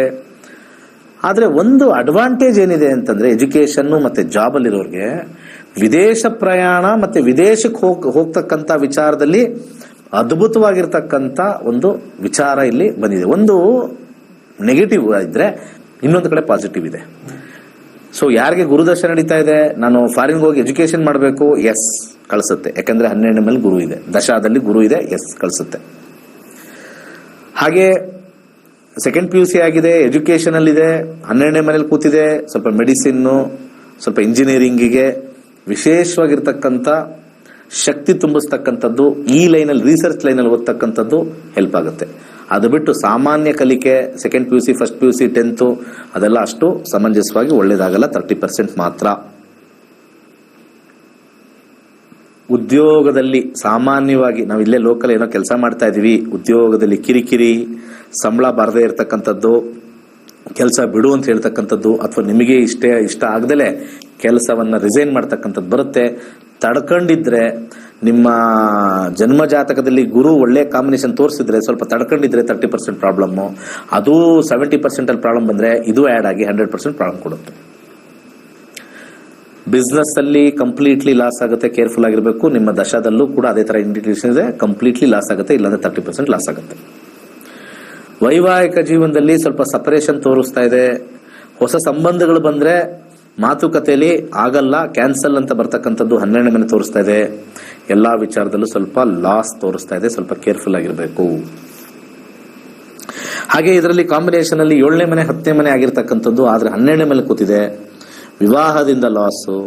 ಆದರೆ ಒಂದು ಅಡ್ವಾಂಟೇಜ್ ಏನಿದೆ ಅಂತಂದ್ರೆ ಎಜುಕೇಶನ್ ಮತ್ತೆ ಜಾಬ್ ಅಲ್ಲಿರೋರಿಗೆ ವಿದೇಶ ಪ್ರಯಾಣ ಮತ್ತೆ ವಿದೇಶಕ್ಕೆ ಹೋಗ್ತಕ್ಕಂಥ ವಿಚಾರದಲ್ಲಿ ಅದ್ಭುತವಾಗಿರ್ತಕ್ಕಂಥ ಒಂದು ವಿಚಾರ ಇಲ್ಲಿ ಬಂದಿದೆ. ಒಂದು ನೆಗೆಟಿವ್ ಇದ್ರೆ ಇನ್ನೊಂದು ಕಡೆ ಪಾಸಿಟಿವ್ ಇದೆ. ಸೊ ಯಾರಿಗೆ ಗುರುದಶ ನಡೀತಾ ಇದೆ, ನಾನು ಫಾರಿನ್ಗೆ ಹೋಗಿ ಎಜುಕೇಶನ್ ಮಾಡಬೇಕು, ಎಸ್ ಕಳಿಸುತ್ತೆ. ಯಾಕಂದ್ರೆ 12ನೇ ಮೇಲೆ ಗುರು ಇದೆ, ದಶಾದಲ್ಲಿ ಗುರು ಇದೆ, ಎಸ್ ಕಳಿಸುತ್ತೆ. ಹಾಗೆ ಸೆಕೆಂಡ್ PUC ಆಗಿದೆ, ಎಜುಕೇಶನ್ ಅಲ್ಲಿ ಇದೆ, 12ನೇ ಮನೇಲಿ ಕೂತಿದೆ, ಸ್ವಲ್ಪ ಮೆಡಿಸಿನ್ನು, ಸ್ವಲ್ಪ ಇಂಜಿನಿಯರಿಂಗಿಗೆ ವಿಶೇಷವಾಗಿರ್ತಕ್ಕಂಥ ಶಕ್ತಿ ತುಂಬಿಸ್ತಕ್ಕಂಥದ್ದು, ಈ ಲೈನಲ್ಲಿ ರಿಸರ್ಚ್ ಲೈನಲ್ಲಿ ಓದ್ತಕ್ಕಂಥದ್ದು ಹೆಲ್ಪ್ ಆಗುತ್ತೆ. ಅದು ಬಿಟ್ಟು ಸಾಮಾನ್ಯ ಕಲಿಕೆ second PUC, first PUC, 10th ಅದೆಲ್ಲ ಅಷ್ಟು ಸಮಂಜಸವಾಗಿ ಒಳ್ಳೇದಾಗಲ್ಲ, 30% ಮಾತ್ರ. ಉದ್ಯೋಗದಲ್ಲಿ ಸಾಮಾನ್ಯವಾಗಿ ನಾವು ಇಲ್ಲೇ ಲೋಕಲ್ ಏನೋ ಕೆಲಸ ಮಾಡ್ತಾ ಇದೀವಿ, ಉದ್ಯೋಗದಲ್ಲಿ ಕಿರಿಕಿರಿ, ಸಂಬಳ ಬಾರದೇ ಇರತಕ್ಕಂಥದ್ದು, ಕೆಲಸ ಬಿಡು ಅಂತ ಹೇಳ್ತಕ್ಕಂಥದ್ದು, ಅಥವಾ ನಿಮಗೆ ಇಷ್ಟ ಆಗದಲೇ ಕೆಲಸವನ್ನ ರಿಸೈನ್ ಮಾಡ್ತಕ್ಕಂಥದ್ದು ಬರುತ್ತೆ. ತಡ್ಕೊಂಡಿದ್ರೆ ನಿಮ್ಮ ಜನ್ಮ ಜಾತಕದಲ್ಲಿ ಗುರು ಒಳ್ಳೆ ಕಾಂಬಿನೇಷನ್ ತೋರಿಸಿದ್ರೆ ಸ್ವಲ್ಪ ತಡ್ಕೊಂಡಿದ್ರೆ 30% ಪ್ರಾಬ್ಲಮ್ಮು, ಅದು 70% ಅಲ್ಲಿ ಪ್ರಾಬ್ಲಮ್ ಬಂದ್ರೆ ಇದು ಆ್ಯಡ್ ಆಗಿ 100% ಪ್ರಾಬ್ಲಮ್ ಕೊಡುತ್ತೆ. ಬಿಸ್ನೆಸ್ ಅಲ್ಲಿ ಕಂಪ್ಲೀಟ್ಲಿ ಲಾಸ್ ಆಗುತ್ತೆ, ಕೇರ್ಫುಲ್ ಆಗಿರಬೇಕು. ನಿಮ್ಮ ದಶದಲ್ಲೂ ಕೂಡ ಅದೇ ತರ ಇಂಡಿಕೇಶನ್ ಇದೆ, ಕಂಪ್ಲೀಟ್ಲಿ ಲಾಸ್ ಆಗುತ್ತೆ, ಇಲ್ಲಾಂದ್ರೆ 30% ಲಾಸ್ ಆಗುತ್ತೆ. ವೈವಾಹಿಕ ಜೀವನದಲ್ಲಿ ಸ್ವಲ್ಪ ಸಪರೇಷನ್ ತೋರಿಸ್ತಾ ಇದೆ. ಹೊಸ ಸಂಬಂಧಗಳು ಬಂದ್ರೆ ಮಾತುಕತೆಯಲ್ಲಿ ಆಗಲ್ಲ, ಕ್ಯಾನ್ಸಲ್ ಅಂತ ಬರ್ತಕ್ಕಂಥದ್ದು 12ನೇ ಮನೆ ತೋರಿಸ್ತಾ ಇದೆ. ಎಲ್ಲಾ ವಿಚಾರದಲ್ಲೂ ಸ್ವಲ್ಪ ಲಾಸ್ ತೋರಿಸ್ತಾ ಇದೆ, ಸ್ವಲ್ಪ ಕೇರ್ಫುಲ್ ಆಗಿರಬೇಕು. ಹಾಗೆ ಇದರಲ್ಲಿ ಕಾಂಬಿನೇಷನ್ ಅಲ್ಲಿ 7ನೇ ಮನೆ 10ನೇ ಮನೆ ಆಗಿರ್ತಕ್ಕಂಥದ್ದು, ಆದ್ರೆ 12ನೇ ಮನೆ ಕೂತಿದೆ. ವಿವಾಹದಿಂದ ಲಾಸು,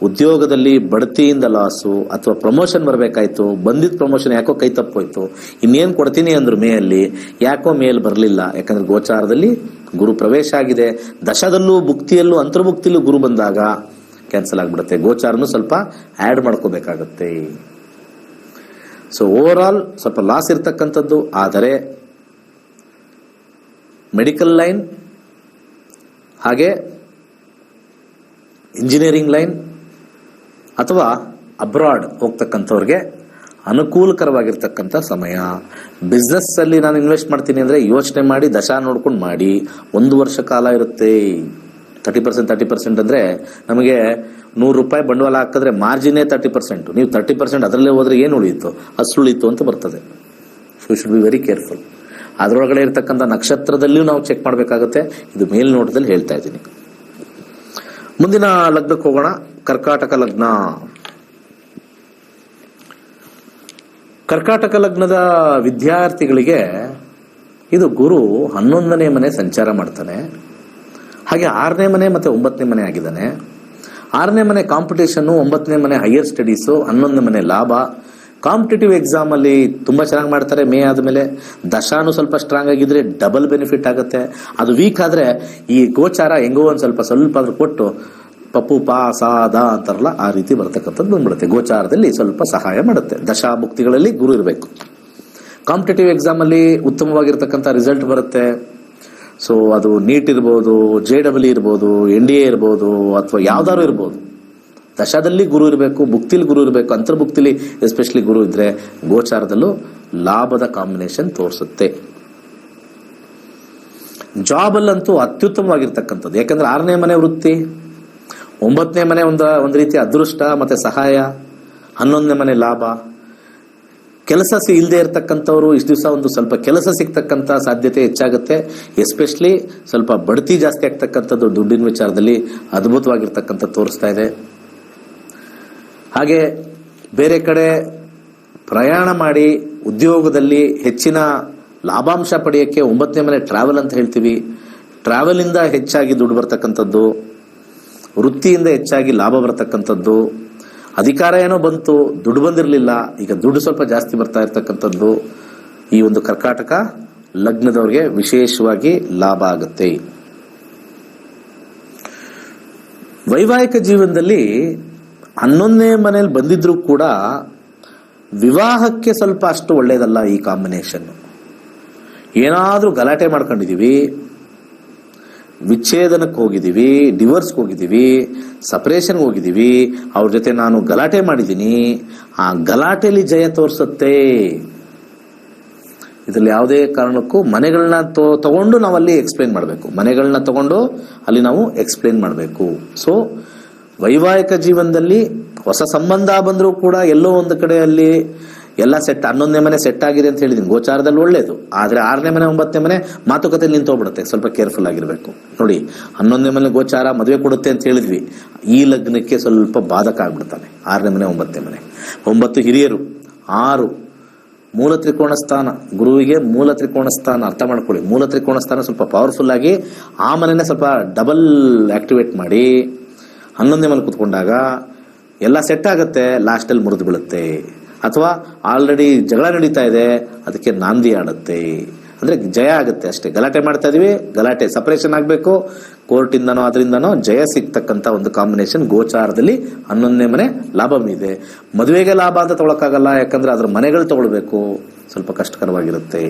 ಉದ್ಯೋಗದಲ್ಲಿ ಬಡ್ತಿಯಿಂದ ಲಾಸು, ಅಥವಾ ಪ್ರಮೋಷನ್ ಬರಬೇಕಾಯ್ತು, ಬಂದಿದ್ದ ಪ್ರಮೋಷನ್ ಯಾಕೋ ಕೈ ತಪ್ಪೋಯ್ತು, ಇನ್ನೇನು ಕೊಡ್ತೀನಿ ಅಂದ್ರು ಮೇಯಲ್ಲಿ, ಯಾಕೋ ಮೇಲ್ ಬರಲಿಲ್ಲ. ಯಾಕಂದ್ರೆ ಗೋಚಾರದಲ್ಲಿ ಗುರು ಪ್ರವೇಶ ಆಗಿದೆ. ದಶದಲ್ಲೂ ಭುಕ್ತಿಯಲ್ಲೂ ಅಂತರ್ಭುಕ್ತಿಯಲ್ಲೂ ಗುರು ಬಂದಾಗ ಕ್ಯಾನ್ಸಲ್ ಆಗ್ಬಿಡುತ್ತೆ. ಗೋಚಾರನು ಸ್ವಲ್ಪ ಆಡ್ ಮಾಡ್ಕೋಬೇಕಾಗತ್ತೆ. ಸೊ ಓವರ್ ಆಲ್ ಸ್ವಲ್ಪ ಲಾಸ್ ಇರ್ತಕ್ಕಂಥದ್ದು, ಆದರೆ ಮೆಡಿಕಲ್ ಲೈನ್, ಹಾಗೆ ಇಂಜಿನಿಯರಿಂಗ್ ಲೈನ್ ಅಥವಾ ಅಬ್ರಾಡ್ ಹೋಗ್ತಕ್ಕಂಥವ್ರಿಗೆ ಅನುಕೂಲಕರವಾಗಿರ್ತಕ್ಕಂಥ ಸಮಯ. ಬಿಸ್ನೆಸ್ ಅಲ್ಲಿ ನಾನು ಇನ್ವೆಸ್ಟ್ ಮಾಡ್ತೀನಿ ಅಂದರೆ ಯೋಚನೆ ಮಾಡಿ ದಶಾ ನೋಡ್ಕೊಂಡು ಮಾಡಿ. 1 ವರ್ಷ ಕಾಲ ಇರುತ್ತೆ. 30% ಅಂದರೆ ನಮಗೆ ₹100 ಬಂಡವಾಳ ಹಾಕಿದ್ರೆ ಮಾರ್ಜಿನೇ 30%. ನೀವು 30% ಅದರಲ್ಲೇ ಹೋದ್ರೆ ಏನು ಉಳಿಯಿತು? ಉಳಿಯಿತು ಅಂತ ಬರ್ತದೆ. You should be very careful. ಅದರೊಳಗಡೆ ಇರತಕ್ಕಂಥ ನಕ್ಷತ್ರದಲ್ಲಿಯೂ ನಾವು ಚೆಕ್ ಮಾಡಬೇಕಾಗುತ್ತೆ. ಇದು ಮೇಲ್ನೋಟದಲ್ಲಿ ಹೇಳ್ತಾ ಇದ್ದೀನಿ. ಮುಂದಿನ ಲಗ್ನಕ್ಕೆ ಹೋಗೋಣ. ಕರ್ಕಾಟಕ ಲಗ್ನ. ಕರ್ಕಾಟಕ ಲಗ್ನದ ವಿದ್ಯಾರ್ಥಿಗಳಿಗೆ ಇದು ಗುರು 11ನೇ ಮನೆ ಸಂಚಾರ ಮಾಡ್ತಾನೆ. ಹಾಗೆ 6ನೇ ಮನೆ ಮತ್ತೆ 9ನೇ ಮನೆ ಆಗಿದ್ದಾನೆ. 6ನೇ ಮನೆ ಕಾಂಪಿಟೇಷನ್, 9ನೇ ಮನೆ ಹೈಯರ್ ಸ್ಟಡೀಸು, 11ನೇ ಮನೆ ಲಾಭ. ಕಾಂಪಿಟೇಟಿವ್ ಎಕ್ಸಾಮ್ ಅಲ್ಲಿ ತುಂಬಾ ಚೆನ್ನಾಗಿ ಮಾಡ್ತಾರೆ. ಮೇ ಆದ್ಮೇಲೆ ದಶಾನು ಸ್ವಲ್ಪ ಸ್ಟ್ರಾಂಗ್ ಆಗಿದ್ರೆ ಡಬಲ್ ಬೆನಿಫಿಟ್ ಆಗುತ್ತೆ. ಅದು ವೀಕ್ ಆದ್ರೆ ಈ ಗೋಚಾರ ಹೆಂಗೋ ಒಂದ್ ಸ್ವಲ್ಪ ಆದ್ರೂ ಕೊಟ್ಟು ಪಪ್ಪು ಪಾ ಸಾ ದ ಅಂತಾರಲ್ಲ, ಆ ರೀತಿ ಬರ್ತಕ್ಕಂಥದ್ದು ಬಂದ್ಬಿಡುತ್ತೆ. ಗೋಚಾರದಲ್ಲಿ ಸ್ವಲ್ಪ ಸಹಾಯ ಮಾಡುತ್ತೆ. ದಶಾ ಮುಕ್ತಿಗಳಲ್ಲಿ ಗುರು ಇರಬೇಕು. ಕಾಂಪಿಟೇಟಿವ್ ಎಕ್ಸಾಮ್ ಅಲ್ಲಿ ಉತ್ತಮವಾಗಿರ್ತಕ್ಕಂಥ ರಿಸಲ್ಟ್ ಬರುತ್ತೆ. ಸೊ ಅದು ನೀಟ್ ಇರ್ಬೋದು, JEE ಇರ್ಬೋದು, NDA ಇರ್ಬೋದು, ಅಥವಾ ಯಾವ್ದಾದ್ರು ಇರ್ಬೋದು. ದಶಾದಲ್ಲಿ ಗುರು ಇರಬೇಕು, ಭುಕ್ತಿಲಿ ಗುರು ಇರಬೇಕು. ಅಂತರ್ಭುಕ್ತಿಲಿ ಎಸ್ಪೆಷಲಿ ಗುರು ಇದ್ರೆ ಗೋಚಾರದಲ್ಲೂ ಲಾಭದ ಕಾಂಬಿನೇಷನ್ ತೋರಿಸುತ್ತೆ. ಜಾಬ್ ಅಲ್ಲಂತೂ ಅತ್ಯುತ್ತಮವಾಗಿರ್ತಕ್ಕಂಥದ್ದು. ಯಾಕಂದ್ರೆ 6ನೇ ಮನೆ ವೃತ್ತಿ, 9ನೇ ಮನೆ ಒಂದು ರೀತಿ ಅದೃಷ್ಟ ಮತ್ತೆ ಸಹಾಯ, 11ನೇ ಮನೆ ಲಾಭ. ಕೆಲಸ ಇಲ್ಲದೆ ಇರತಕ್ಕಂಥವ್ರು ಇಷ್ಟು ದಿವಸ ಒಂದು ಸ್ವಲ್ಪ ಕೆಲಸ ಸಿಗ್ತಕ್ಕಂಥ ಸಾಧ್ಯತೆ ಹೆಚ್ಚಾಗುತ್ತೆ. ಎಸ್ಪೆಷಲಿ ಸ್ವಲ್ಪ ಬಡ್ತಿ ಜಾಸ್ತಿ ಆಗ್ತಕ್ಕಂಥದ್ದು ದುಡ್ಡಿನ ವಿಚಾರದಲ್ಲಿ ಅದ್ಭುತವಾಗಿರ್ತಕ್ಕಂಥ ತೋರಿಸ್ತಾ ಇದೆ. ಹಾಗೆ ಬೇರೆ ಕಡೆ ಪ್ರಯಾಣ ಮಾಡಿ ಉದ್ಯೋಗದಲ್ಲಿ ಹೆಚ್ಚಿನ ಲಾಭಾಂಶ ಪಡೆಯೋಕ್ಕೆ 9ನೇ ಮನೆ ಟ್ರಾವೆಲ್ ಅಂತ ಹೇಳ್ತೀವಿ. ಟ್ರಾವೆಲ್ ಇಂದ ಹೆಚ್ಚಾಗಿ ದುಡ್ಡು ಬರ್ತಕ್ಕಂಥದ್ದು, ವೃತ್ತಿಯಿಂದ ಹೆಚ್ಚಾಗಿ ಲಾಭ ಬರ್ತಕ್ಕಂಥದ್ದು. ಅಧಿಕಾರ ಏನೋ ಬಂತು, ದುಡ್ಡು ಬಂದಿರಲಿಲ್ಲ, ಈಗ ದುಡ್ಡು ಸ್ವಲ್ಪ ಜಾಸ್ತಿ ಬರ್ತಾ ಇರ್ತಕ್ಕಂಥದ್ದು ಈ ಒಂದು ಕರ್ಕಾಟಕ ಲಗ್ನದವ್ರಿಗೆ ವಿಶೇಷವಾಗಿ ಲಾಭ ಆಗುತ್ತೆ. ವೈವಾಹಿಕ ಜೀವನದಲ್ಲಿ 11ನೇ ಮನೆಯಲ್ಲಿ ಬಂದಿದ್ರು ಕೂಡ ವಿವಾಹಕ್ಕೆ ಸ್ವಲ್ಪ ಅಷ್ಟು ಒಳ್ಳೇದಲ್ಲ ಈ ಕಾಂಬಿನೇಷನ್. ಏನಾದ್ರೂ ಗಲಾಟೆ ಮಾಡ್ಕೊಂಡಿದೀವಿ, ವಿಚ್ಛೇದನಕ್ಕೆ ಹೋಗಿದ್ದೀವಿ, ಡಿವೋರ್ಸ್ಗೆ ಹೋಗಿದ್ದೀವಿ, ಸಪರೇಷನ್ಗೆ ಹೋಗಿದ್ದೀವಿ, ಅವ್ರ ಜೊತೆ ನಾನು ಗಲಾಟೆ ಮಾಡಿದ್ದೀನಿ, ಆ ಗಲಾಟೆಯಲ್ಲಿ ಜಯ ತೋರಿಸುತ್ತೆ. ಇದರಲ್ಲಿ ಯಾವುದೇ ಕಾರಣಕ್ಕೂ ಮನೆಗಳನ್ನ ತಗೊಂಡು ನಾವಲ್ಲಿ ಎಕ್ಸ್ಪ್ಲೇನ್ ಮಾಡಬೇಕು. ಮನೆಗಳನ್ನ ತಗೊಂಡು ಅಲ್ಲಿ ನಾವು ಎಕ್ಸ್ಪ್ಲೇನ್ ಮಾಡಬೇಕು. ಸೊ ವೈವಾಹಿಕ ಜೀವನದಲ್ಲಿ ಹೊಸ ಸಂಬಂಧ ಬಂದರೂ ಕೂಡ ಎಲ್ಲೋ ಒಂದು ಕಡೆ ಅಲ್ಲಿ ಎಲ್ಲ ಸೆಟ್, 11ನೇ ಮನೆ ಸೆಟ್ ಆಗಿದೆ ಅಂತ ಹೇಳಿದೀನಿ, ಗೋಚಾರದಲ್ಲಿ ಒಳ್ಳೇದು. ಆದ್ರೆ 6ನೇ ಮನೆ 9ನೇ ಮನೆ ಮಾತುಕತೆ ನಿಂತೋಗ್ಬಿಡುತ್ತೆ. ಸ್ವಲ್ಪ ಕೇರ್ಫುಲ್ ಆಗಿರ್ಬೇಕು. ನೋಡಿ, 11ನೇ ಮನೆ ಗೋಚಾರ ಮದುವೆ ಕೊಡುತ್ತೆ ಅಂತ ಹೇಳಿದ್ವಿ. ಈ ಲಗ್ನಕ್ಕೆ ಸ್ವಲ್ಪ ಬಾಧಕ ಆಗ್ಬಿಡ್ತಾನೆ 6ನೇ ಮನೆ 9ನೇ ಮನೆ. 9 ಹಿರಿಯರು, 6 ಮೂಲ ತ್ರಿಕೋಣ ಸ್ಥಾನ. ಗುರುವಿಗೆ ಮೂಲ ತ್ರಿಕೋಣ ಸ್ಥಾನ ಅರ್ಥ ಮಾಡ್ಕೊಳ್ಳಿ. ಮೂಲ ತ್ರಿಕೋಣ ಸ್ಥಾನ ಸ್ವಲ್ಪ ಪವರ್ಫುಲ್ ಆಗಿ ಆ ಮನೆನೇ ಸ್ವಲ್ಪ ಡಬಲ್ ಆಕ್ಟಿವೇಟ್ ಮಾಡಿ 11ನೇ ಮನೆ ಕುತ್ಕೊಂಡಾಗ ಎಲ್ಲ ಸೆಟ್ ಆಗುತ್ತೆ. ಲಾಸ್ಟಲ್ಲಿ ಮುರಿದು ಬೀಳುತ್ತೆ. ಅಥವಾ ಆಲ್ರೆಡಿ ಜಗಳ ನಡೀತಾ ಇದೆ, ಅದಕ್ಕೆ ನಾಂದಿ ಆಡುತ್ತೆ. ಅಂದ್ರೆ ಜಯ ಆಗುತ್ತೆ ಅಷ್ಟೇ. ಗಲಾಟೆ ಮಾಡ್ತಾ ಇದೀವಿ, ಗಲಾಟೆ ಸಪರೇಷನ್ ಆಗ್ಬೇಕು, ಕೋರ್ಟಿಂದನೋ ಅದರಿಂದನೋ ಜಯ ಸಿಗ್ತಕ್ಕಂಥ ಒಂದು ಕಾಂಬಿನೇಷನ್ ಗೋಚಾರದಲ್ಲಿ 11ನೇ ಮನೆ ಲಾಭ ಇದೆ. ಮದುವೆಗೆ ಲಾಭ ಅಂತ ತಗೊಳಕ್ಕಾಗಲ್ಲ, ಯಾಕಂದ್ರೆ ಅದ್ರ ಮನೆಗಳು ತಗೊಳ್ಬೇಕು, ಸ್ವಲ್ಪ ಕಷ್ಟಕರವಾಗಿರುತ್ತೆ.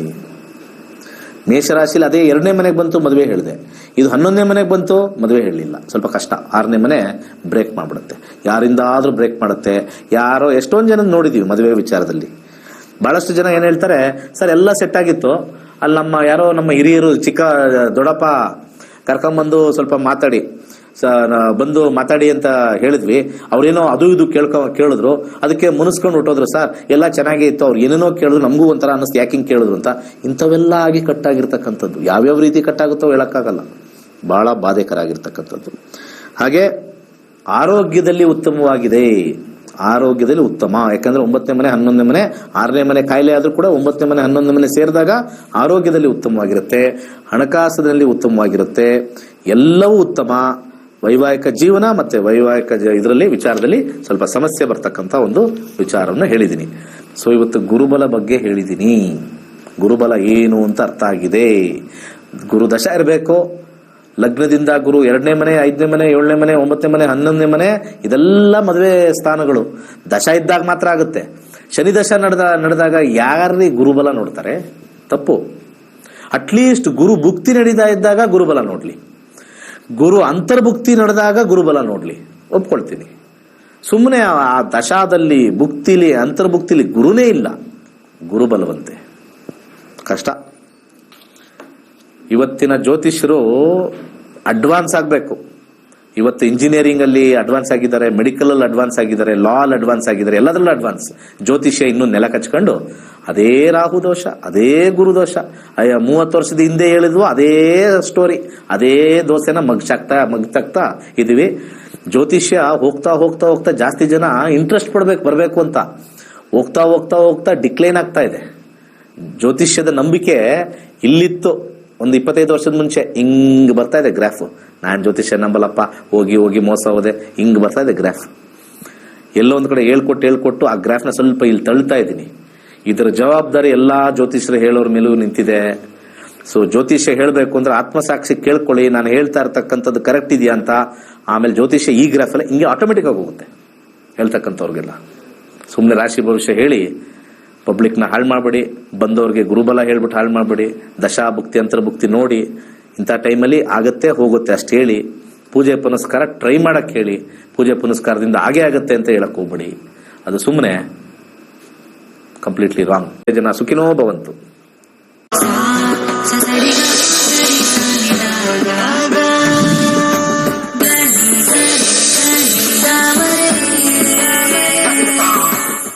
ಮೇಷರಾಶಿಲಿ ಅದೇ 2ನೇ ಮನೆಗೆ ಬಂತು, ಮದುವೆ ಹೇಳಿದೆ. ಇದು 11ನೇ ಮನೆಗೆ ಬಂತು, ಮದುವೆ ಹೇಳಲಿಲ್ಲ, ಸ್ವಲ್ಪ ಕಷ್ಟ. 6ನೇ ಮನೆ ಬ್ರೇಕ್ ಮಾಡ್ಬಿಡುತ್ತೆ. ಯಾರಿಂದ ಆದ್ರೂ ಬ್ರೇಕ್ ಮಾಡುತ್ತೆ. ಯಾರೋ ಎಷ್ಟೊಂದು ಜನ ನೋಡಿದೀವಿ ಮದುವೆ ವಿಚಾರದಲ್ಲಿ. ಬಹಳಷ್ಟು ಜನ ಏನ್ ಹೇಳ್ತಾರೆ, ಸರ್ ಎಲ್ಲ ಸೆಟ್ ಆಗಿತ್ತು, ಅಲ್ಲಿ ನಮ್ಮ ಹಿರಿಯರು ದೊಡ್ಡಪ್ಪ ಕರ್ಕೊಂಬಂದು ಸ್ವಲ್ಪ ಬಂದು ಮಾತಾಡಿ ಅಂತ ಹೇಳಿದ್ವಿ. ಅವ್ರೇನೋ ಅದು ಇದು ಕೇಳಿದ್ರು, ಅದಕ್ಕೆ ಮುನಿಸ್ಕೊಂಡು ಹೊಟ್ಟೋದ್ರು. ಸರ್ ಎಲ್ಲ ಚೆನ್ನಾಗೇ ಇತ್ತು, ಅವ್ರು ಏನೇನೋ ಕೇಳಿದ್ರು, ನಮಗೂ ಒಂಥರ ಅನ್ನಿಸ್ತು, ಯಾಕಿಂಗ್ ಕೇಳಿದ್ರು ಅಂತ. ಇಂಥವೆಲ್ಲ ಆಗಿ ಕಟ್ಟಾಗಿರ್ತಕ್ಕಂಥದ್ದು. ಯಾವ್ಯಾವ ರೀತಿ ಕಟ್ಟಾಗುತ್ತೋ ಹೇಳಕ್ಕಾಗಲ್ಲ, ಬಹಳ ಬಾಧಕರಾಗಿರ್ತಕ್ಕಂಥದ್ದು. ಹಾಗೆ ಆರೋಗ್ಯದಲ್ಲಿ ಉತ್ತಮವಾಗಿದೆ. ಆರೋಗ್ಯದಲ್ಲಿ ಉತ್ತಮ, ಯಾಕಂದ್ರೆ 9ನೇ ಮನೆ 11ನೇ ಮನೆ 6ನೇ ಮನೆ ಕಾಯಿಲೆ ಆದ್ರೂ ಕೂಡ 9ನೇ ಮನೆ 11ನೇ ಮನೆ ಸೇರಿದಾಗ ಆರೋಗ್ಯದಲ್ಲಿ ಉತ್ತಮವಾಗಿರುತ್ತೆ, ಹಣಕಾಸಿನಲ್ಲಿ ಉತ್ತಮವಾಗಿರುತ್ತೆ, ಎಲ್ಲವೂ ಉತ್ತಮ. ವೈವಾಹಿಕ ಜೀವನ ಮತ್ತೆ ವೈವಾಹಿಕ ಇದರಲ್ಲಿ ವಿಚಾರದಲ್ಲಿ ಸ್ವಲ್ಪ ಸಮಸ್ಯೆ ಬರ್ತಕ್ಕಂಥ ಒಂದು ವಿಚಾರವನ್ನು ಹೇಳಿದ್ದೀನಿ. ಸೊ ಇವತ್ತು ಗುರುಬಲ ಬಗ್ಗೆ ಹೇಳಿದ್ದೀನಿ. ಗುರುಬಲ ಏನು ಅಂತ ಅರ್ಥ ಆಗಿದೆ. ಗುರು ದಶ ಇರಬೇಕು. ಲಗ್ನದಿಂದ ಗುರು 2ನೇ ಮನೆ, 5ನೇ ಮನೆ, 7ನೇ ಮನೆ, 9ನೇ ಮನೆ, 11ನೇ ಮನೆ, ಇದೆಲ್ಲ ಮದುವೆ ಸ್ಥಾನಗಳು. ದಶ ಇದ್ದಾಗ ಮಾತ್ರ ಆಗುತ್ತೆ. ಶನಿ ದಶ ನಡೆದಾಗ ಯಾರೀ ಗುರುಬಲ ನೋಡ್ತಾರೆ? ತಪ್ಪು. ಅಟ್ಲೀಸ್ಟ್ ಗುರು ಭುಕ್ತಿ ನಡೀತಾ ಇದ್ದಾಗ ಗುರುಬಲ ನೋಡ್ಲಿ, ಗುರು ಅಂತರ್ಭುಕ್ತಿ ನಡೆದಾಗ ಗುರುಬಲ ನೋಡ್ಲಿ, ಒಪ್ಕೊಳ್ತೀನಿ. ಸುಮ್ಮನೆ ಆ ದಶಾದಲ್ಲಿ ಭುಕ್ತಿಲಿ ಅಂತರ್ಭುಕ್ತಿಲಿ ಗುರುನೇ ಇಲ್ಲ, ಗುರುಬಲವಂತೆ ಕಷ್ಟ. ಇವತ್ತಿನ ಜ್ಯೋತಿಷ್ಯರು ಅಡ್ವಾನ್ಸ್ ಆಗಬೇಕು. ಇವತ್ತು ಇಂಜಿನಿಯರಿಂಗ್ ಅಲ್ಲಿ ಅಡ್ವಾನ್ಸ್ ಆಗಿದ್ದಾರೆ, ಮೆಡಿಕಲ್ ಅಲ್ಲಿ ಅಡ್ವಾನ್ಸ್ ಆಗಿದ್ದಾರೆ, ಲಾ ಅಲ್ಲಿ ಅಡ್ವಾನ್ಸ್ ಆಗಿದ್ದಾರೆ, ಎಲ್ಲದರಲ್ಲೂ ಅಡ್ವಾನ್ಸ್. ಜ್ಯೋತಿಷ್ಯ ಇನ್ನೂ ನೆಲ ಕಚ್ಕೊಂಡು ಅದೇ ರಾಹು ದೋಷ, ಅದೇ ಗುರು ದೋಷ, 30 ವರ್ಷದ ಹಿಂದೆ ಹೇಳಿದ್ವು ಅದೇ ಸ್ಟೋರಿ, ಅದೇ ದೋಸೆನ ಮಗ್ಚಾಕ್ತಾ ಇದೀವಿ. ಜ್ಯೋತಿಷ್ಯ ಹೋಗ್ತಾ ಹೋಗ್ತಾ ಹೋಗ್ತಾ ಜಾಸ್ತಿ ಜನ ಇಂಟ್ರೆಸ್ಟ್ ಬರಬೇಕು ಅಂತ ಹೋಗ್ತಾ ಹೋಗ್ತಾ ಹೋಗ್ತಾ ಡಿಕ್ಲೈನ್ ಆಗ್ತಾ ಇದೆ. ಜ್ಯೋತಿಷ್ಯದ ನಂಬಿಕೆ ಇಲ್ಲಿತ್ತು ಒಂದು 25 ವರ್ಷದ ಮುಂಚೆ, ಹಿಂಗ್ ಬರ್ತಾ ಇದೆ ಗ್ರಾಫ್. ನಾನ್ ಜ್ಯೋತಿಷ್ಯ ನಂಬಲಪ್ಪ, ಹೋಗಿ ಹೋಗಿ ಮೋಸ ಹೋದೆ, ಹಿಂಗ್ ಬರ್ತಾ ಇದೆ ಗ್ರಾಫ್. ಎಲ್ಲೋ ಒಂದ್ ಕಡೆ ಹೇಳ್ಕೊಟ್ಟು ಆ ಗ್ರಾಫ್ನ ಸ್ವಲ್ಪ ಇಲ್ಲಿ ತಳ್ತಾ ಇದ್ದೀನಿ. ಇದರ ಜವಾಬ್ದಾರಿ ಎಲ್ಲಾ ಜ್ಯೋತಿಷ್ಯರು ಹೇಳೋರ್ ಮೇಲೂ ನಿಂತಿದೆ. ಸೊ ಜ್ಯೋತಿಷ್ಯ ಹೇಳ್ಬೇಕು ಅಂದ್ರೆ ಆತ್ಮಸಾಕ್ಷಿ ಕೇಳ್ಕೊಳ್ಳಿ, ನಾನು ಹೇಳ್ತಾ ಇರ್ತಕ್ಕಂಥದ್ದು ಕರೆಕ್ಟ್ ಇದೆಯಾ ಅಂತ. ಆಮೇಲೆ ಜ್ಯೋತಿಷ್ಯ ಈ ಗ್ರಾಫ್ ಅಲ್ಲ ಹಿಂಗೆ ಆಟೋಮೆಟಿಕ್ ಆಗಿ ಹೋಗುತ್ತೆ ಹೇಳ್ತಕ್ಕಂಥವ್ರಿಗೆಲ್ಲ. ಸುಮ್ಮನೆ ರಾಶಿ ಭವಿಷ್ಯ ಹೇಳಿ ಪಬ್ಲಿಕ್ನ ಹಾಳು ಮಾಡಬೇಡಿ, ಬಂದವ್ರಿಗೆ ಗುರುಬಲ ಹೇಳ್ಬಿಟ್ಟು ಹಾಳು ಮಾಡಬೇಡಿ. ದಶಾ ಭುಕ್ತಿ ಅಂತರ್ಭುಕ್ತಿ ನೋಡಿ, ಇಂಥ ಟೈಮಲ್ಲಿ ಆಗತ್ತೆ ಹೋಗುತ್ತೆ ಅಷ್ಟು ಹೇಳಿ. ಪೂಜೆ ಪುನಸ್ಕಾರ ಟ್ರೈ ಮಾಡಕ್ಕೆ ಹೇಳಿ, ಪೂಜೆ ಪುನಸ್ಕಾರದಿಂದ ಹಾಗೆ ಆಗತ್ತೆ ಅಂತ ಹೇಳಕ್ ಹೋಗ್ಬೇಡಿ. ಅದು ಸುಮ್ಮನೆ ಕಂಪ್ಲೀಟ್ಲಿ ರಾಂಗ್. ಜನ ಸುಖಿನೋ ಭವಂತು.